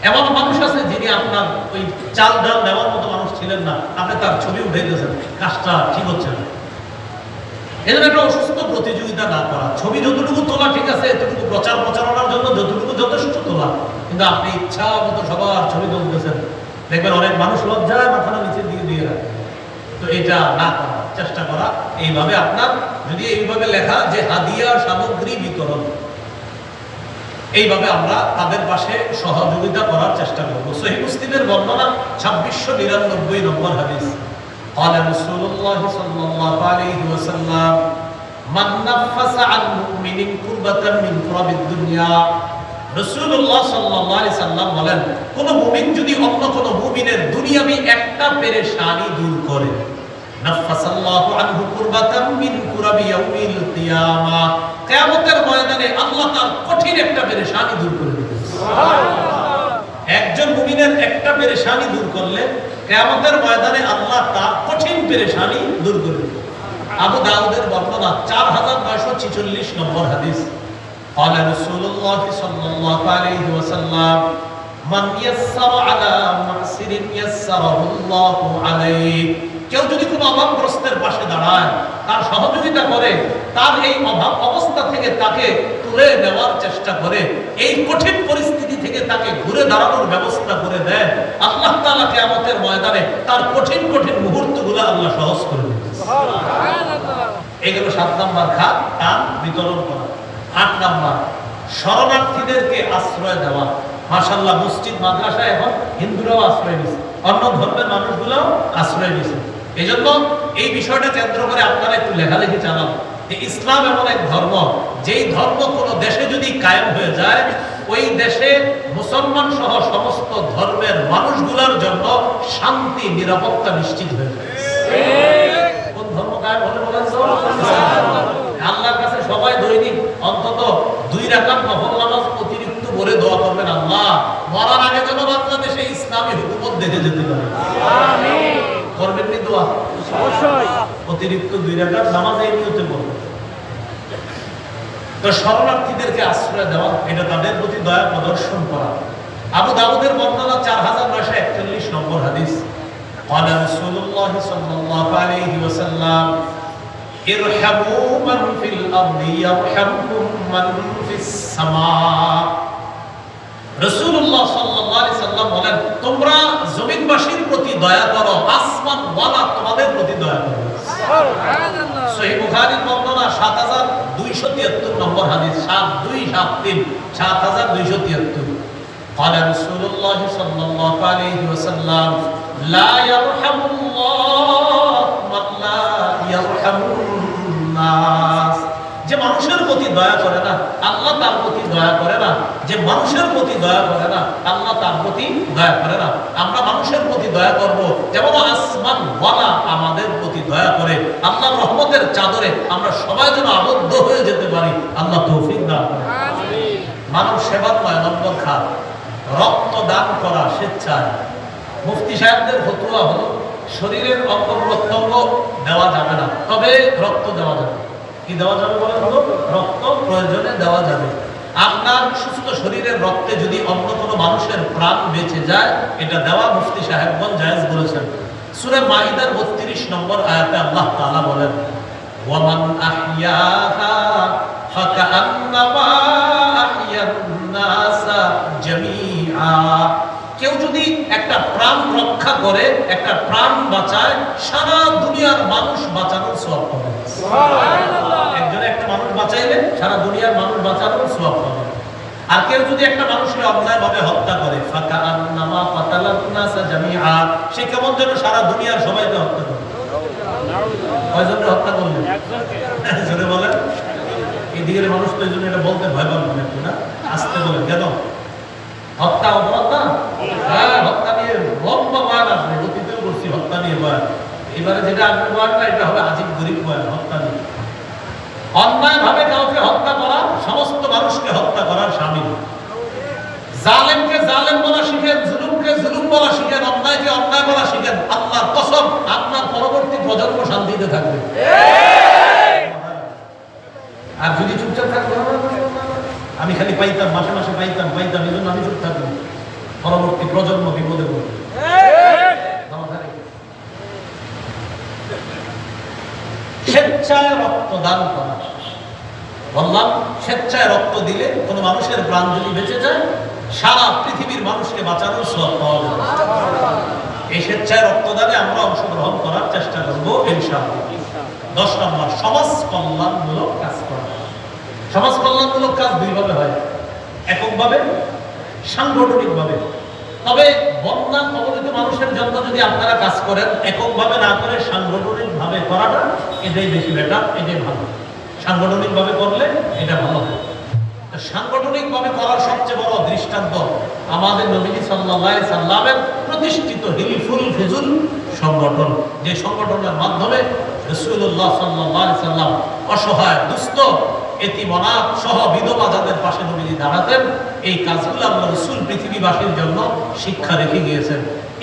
এমন মানুষ আছে যিনি আপনার ওই চাল ডাল নেওয়ার মতো মানুষ ছিলেন না, আপনি তার ছবি উঠে দিয়েছেন, কাজটা ঠিক হচ্ছে না। এজন্য একটা অসুস্থ প্রতিযোগিতা না করা। ছবি যতটুকু তোলা ঠিক আছে, এতটুকু প্রচারণার জন্য যতটুকু যথেষ্ট তোলা, কিন্তু আপনি ইচ্ছা মতো সবার ছবি তুলতেছেন, দেখবেন অনেক মানুষ লজ্জায় মাথাটা নিচের দিকে দিয়ে রাখে। তো এটা না করা, চেষ্টা করা এইভাবে আপনার যদি এইভাবে লেখা যে হাদিয়া সামগ্রী বিতরণ, এইভাবে আমরা তাদের পাশে সহযোগিতা করার চেষ্টা করব। সহিহ মুসলিমের বর্ণনা 2699 নম্বর হাদিস, قال رسول الله صلى الله عليه وسلم من نفس عن مؤمن كربة من كرب الدنيا। রাসূলুল্লাহ সাল্লাল্লাহু আলাইহি সাল্লাম বলেন, কোন মুমিন যদি অন্য কোন মুমিনের দুনিয়াবি একটা পেরেশানি দূর করে, নাফাসাল্লাহু আনহু কুরবাতাম মিন কুরাবি ইয়াউমিল কিয়ামা, কিয়ামতের ময়দানে আল্লাহ তার কঠিন একটা পেরেশানি দূর করে দিবেন। সুবহানাল্লাহ। একজন মুমিনের একটা পেরেশানি দূর করলে কিয়ামতের ময়দানে আল্লাহ তার কঠিন পেরেশানি দূর করে দিবেন। আবু দাউদের বর্ণনা 4946 নম্বর হাদিস, قال رسول الله صلى الله عليه وسلم من يسر على معسر يسره الله عليه। কেউ যদি কোনো অভাবগ্রস্তের পাশে দাঁড়ায়, তার সহযোগিতা করে, তার এই অভাব অবস্থা থেকে তাকে তুলে নেওয়ার চেষ্টা করে, এই কঠিন পরিস্থিতি থেকে তাকে ঘুরে দাঁড়ানোর ব্যবস্থা করে দেয়, আল্লাহ তাআলা কিয়ামতের ময়দানে তার কঠিন কঠিন মুহূর্তগুলো আল্লাহ সহজ করে দেন। সুবহানাল্লাহ। এগুলো 7 নাম্বার খাত, দান বিতরণ করা। 8 নাম্বার শরণার্থীদেরকে আশ্রয় দেওয়া। মাশাআল্লাহ, মসজিদ মাদ্রাসায় এখন হিন্দুরাও আশ্রয় নিচ্ছে, অন্য ধর্মের মানুষগুলোও আশ্রয় নিচ্ছে। এজন্য এই বিষয়টা কেন্দ্র করে আপনারা একটু লেখালেখি চালান যে ইসলাম এমন এক ধর্ম, যেই ধর্ম কোনো দেশে যদি কায়েম হয়ে যায়, ওই দেশে মুসলমান সহ সমস্ত ধর্মের মানুষগুলোর জন্য শান্তি নিরাপত্তা নিশ্চিত হয়ে যায়। কোন ধর্ম কায়েম হলে বলেন তো? আল্লাহর কাছে সবাই দৈনিক অন্তত 2 রাকাত নফল নামাজ অতিরিক্ত করে দোয়া করবেন, আল্লাহ মরার আগে যেন বাংলাদেশে ইসলামী হুকুমত দেখে যেতে পারে। আমিন। করবেন নি দোয়া? অবশ্যই। অতিরিক্ত 2 রাকাত নামাজ এই নিয়তে পড়বেন। তো শরণার্থীদেরকে আশ্রয় দেওয়া, এটা তাদের প্রতি দয়া প্রদর্শন করা। আবু দাউদের বর্ণনা 4941 নম্বর হাদিস, قال رسول الله صلى الله عليه وسلم ইরহামু মান ফিল আরদি ইয়ারহামকুম মান ফিস সামা। রাসূলুল্লাহ সাল্লাল্লাহু আলাইহি সাল্লাম বলেন, তোমরা জমিনবাসীর প্রতি দয়া করো, আসমান ওয়ালা তোমাদের প্রতি দয়া করবে। সুবহানাল্লাহ। সহিহ বুখারীর বর্ণনা 7273 নম্বর হাদিস, 7273 7273। قال رسول الله صلى الله عليه وسلم لا يرحم الله من لا يرحم الناس। যে মানুষের প্রতি দয়া করে না, আল্লাহ তার প্রতি দয়া করে না। যে মানুষের প্রতি দয়া করে না, আল্লাহ তার প্রতি দয়া করে না। আমরা মানুষের প্রতি দয়া করব যেমন আসমান ওয়ালা আমাদের প্রতি দয়া করে। আল্লাহর রহমতের চাদরে আমরা সবাই যেন আবদ্ধ হয়ে যেতে পারি, আল্লাহ তৌফিক দান করেন। আমিন। মানব সেবার 9 নম্বর খাত, রক্ত দান করা স্বেচ্ছায়। মুফতি সাহেবদের ফতোয়া হলো শরীরের অঙ্গ প্রত্যঙ্গ দেওয়া যাবে না, তবে রক্ত দেওয়া যাবে। কি দেওয়া যাবে বলেন তো? রক্ত প্রয়োজনে দেওয়া যাবে। আপনার সুস্থ শরীরের রক্তে যদি অন্য কোনো মানুষের প্রাণ বেঁচে যায়, এটা দেওয়া মুফতি সাহেবগণ জায়েজ বলেছেন। সূরা মাইদার 32 নম্বর আয়াতে আল্লাহ তাআলা বলেন, ওয়ামান আহইয়াহা ফাকান্নামা আহইয়ান নাসা জামিআ। কেউ যদি একটা প্রাণ রক্ষা করে, একটা প্রাণ বাঁচায়, সারা দুনিয়ার মানুষ বাঁচানোর সওয়াব পাবে। সুবহানাল্লাহ। একজন একটা মানুষ বাঁচাইলে সারা দুনিয়ার মানুষ বাঁচানোর সওয়াব পাবে। আর কেউ যদি একটা মানুষকে অন্যায়ভাবে হত্যা করে, ফাকান্নামা কাতালান নাসা জামিআ, সে কেমন যেন সারা দুনিয়ার সবাইকে হত্যা করে। কয়জনকে হত্যা করলেন? একজনকে। জোরে বলেন। এই দিকের মানুষ তো এইজন্য এটা বলতে ভয় পাবেন একটু, না? আস্তে বলেন। কেন? হত্যা অপরাধ না? হ্যাঁ, হত্যা নিয়ে লম্বা বয়ান আসবে, অতীতেও করছি হত্যা নিয়ে বয়ান। এবারে যেটা আসবে বয়ানটা, এটা হবে আজিব গরিব বয়ান, হত্যা নিয়ে। অন্যায়ভাবে কাউকে হত্যা করা সমস্ত মানুষকে হত্যা করার শামিল। জালেমকে জালেম বলা শিখেন, জুলুমকে জুলুম বলা শিখেন, অন্যায়কে অন্যায় বলা শিখেন। আল্লাহর কসম, আপনার পরবর্তী প্রজন্ম শান্তিতে থাকবে। আর যদি চুপচাপ থাকবে, আমি খালি পাইতাম, মাসে মাসে পাইতাম এই জন্য আমি চুপ থাকবো, পরবর্তী প্রজন্ম বিপদে পড়বে। স্বেচ্ছায় রক্তদান করা, বললাম স্বেচ্ছায় রক্ত দিলে কোনো মানুষের প্রাণ যদি বেঁচে যায়, সারা পৃথিবীর মানুষকে বাঁচানোর সওয়াব পাওয়া যাবে। এই স্বেচ্ছায় রক্তদানে আমরা অংশগ্রহণ করার চেষ্টা করব ইনশাআল্লাহ। 10 নম্বর, সমাজ কল্যাণমূলক কাজ করা। সমাজ কল্যাণমূলক কাজ দুইভাবে হয়, এককভাবে, সাংগঠনিকভাবে। তবে বন্যা কবলিত মানুষের জন্য যদি আপনারা কাজ করেন, এককভাবে না করে সাংগঠনিকভাবে করাটা, এটাই বেশি বেটার, এটাই ভালো। সাংগঠনিকভাবে করলে এটা ভালো হয়। সাংগঠনিকভাবে করার সবচেয়ে বড় দৃষ্টান্ত আমাদের নবীজি সাল্লাল্লাহু আলাইহি সাল্লামের প্রতিষ্ঠিত হিলফুল ফুজুল সংগঠন, যে সংগঠনের মাধ্যমে রাসূলুল্লাহ সাল্লাল্লাহু আলাইহি সাল্লাম অসহায়, দুস্থ, এতিম, অনাথ সহ বিধবা যাদের পাশে নবীজি দাঁড়াতেন। এই কাজগুলো আল্লাহ রাসূল পৃথিবীবাসীর জন্য শিক্ষা রেখে গিয়েছেন।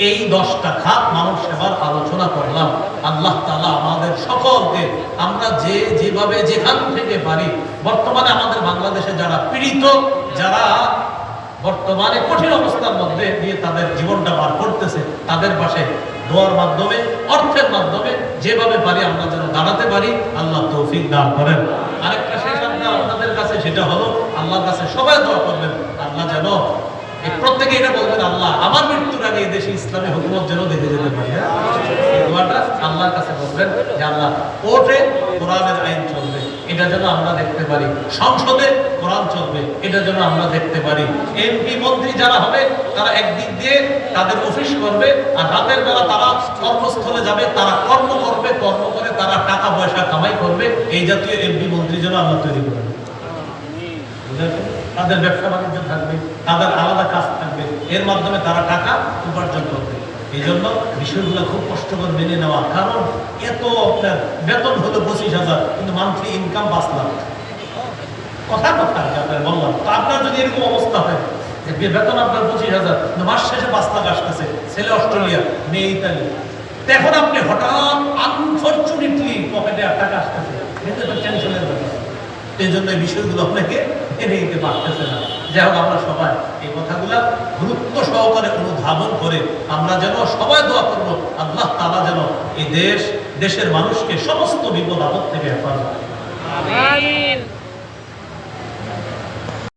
এই 10টা খাত মানব সেবার আলোচনা করলাম। আল্লাহ তাআলা আমাদের সকলকে, আমরা যেভাবে যেখান থেকে পারি, বর্তমানে আমাদের বাংলাদেশে যারা পীড়িত, যারা বর্তমানে কঠিন অবস্থার মধ্যে দিয়ে তাদের জীবনটা পার করতেছে, তাদের পাশে দোয়ার মাধ্যমে, অর্থের মাধ্যমে যেভাবে পারি আমরা যেন দাঁড়াতে পারি, আল্লাহ তৌফিক দান করেন। আরেকটা শেষ আবদার আপনাদের কাছে, সেটা হলো আল্লাহর কাছে সবাই দোয়া করবেন, আল্লাহ যেন প্রত্যেকে এটা বলবেন, আল্লাহ আমার মৃত্যুর আগে এই দেশে ইসলামী হুকুমত যেন দেখে যেতে পারি। এই দোয়াটা আল্লাহর কাছে বলবেন যে আল্লাহ, কোর্টে কোরআনের আইন চলবে, এটা যেন আমরা দেখতে পারি। সংসদে কোরআন চলবে, এটা যেন আমরা দেখতে পারি। এমপি মন্ত্রী যারা হবে, তারা একদিক দিয়ে তাদের অফিস করবে, আর রাতের বেলা তারা কর্মস্থলে যাবে, তারা কর্ম করবে, কর্ম করে তারা টাকা পয়সা কামাই করবে। এই জাতীয় এমপি মন্ত্রী যেন আমরা তৈরি করবে। তাদের ব্যবসা বাণিজ্য থাকবে, তাদের আলাদা কাজ থাকবে, এর মাধ্যমে তারা টাকা উপার্জন করবে। এই জন্য বিষয়গুলো খুব কষ্ট করে মেনে নেওয়া। কারণ এত আপনার বেতন হলো 25,000, কিন্তু মান্থলি ইনকাম 5 লাখ। কথা আপনার বললাম, তো আপনার যদি এরকম অবস্থা হয় যে বেতন আপনার 25,000, কিন্তু মাস শেষে 5 লাখ আসতেছে, ছেলে অস্ট্রেলিয়া, মেয়ে ইতালি, এখন আপনি হঠাৎ আনফরচুনেটলি পকেটে আর টাকা আসতেছে, কিন্তু এটা টেনশনের ব্যাপার। এই জন্য এই বিষয়গুলো আপনাকে এনে নিতে পারতেছে না। যাই হোক, আমরা সবাই এই কথাগুলা গুরুত্ব সহকারে অনুধাবন করে আমরা যেন সবাই দোয়া করবো, আল্লাহ তাআলা যেন এই দেশের মানুষকে সমস্ত বিপদ আপদ থেকে হেফাজত করেন।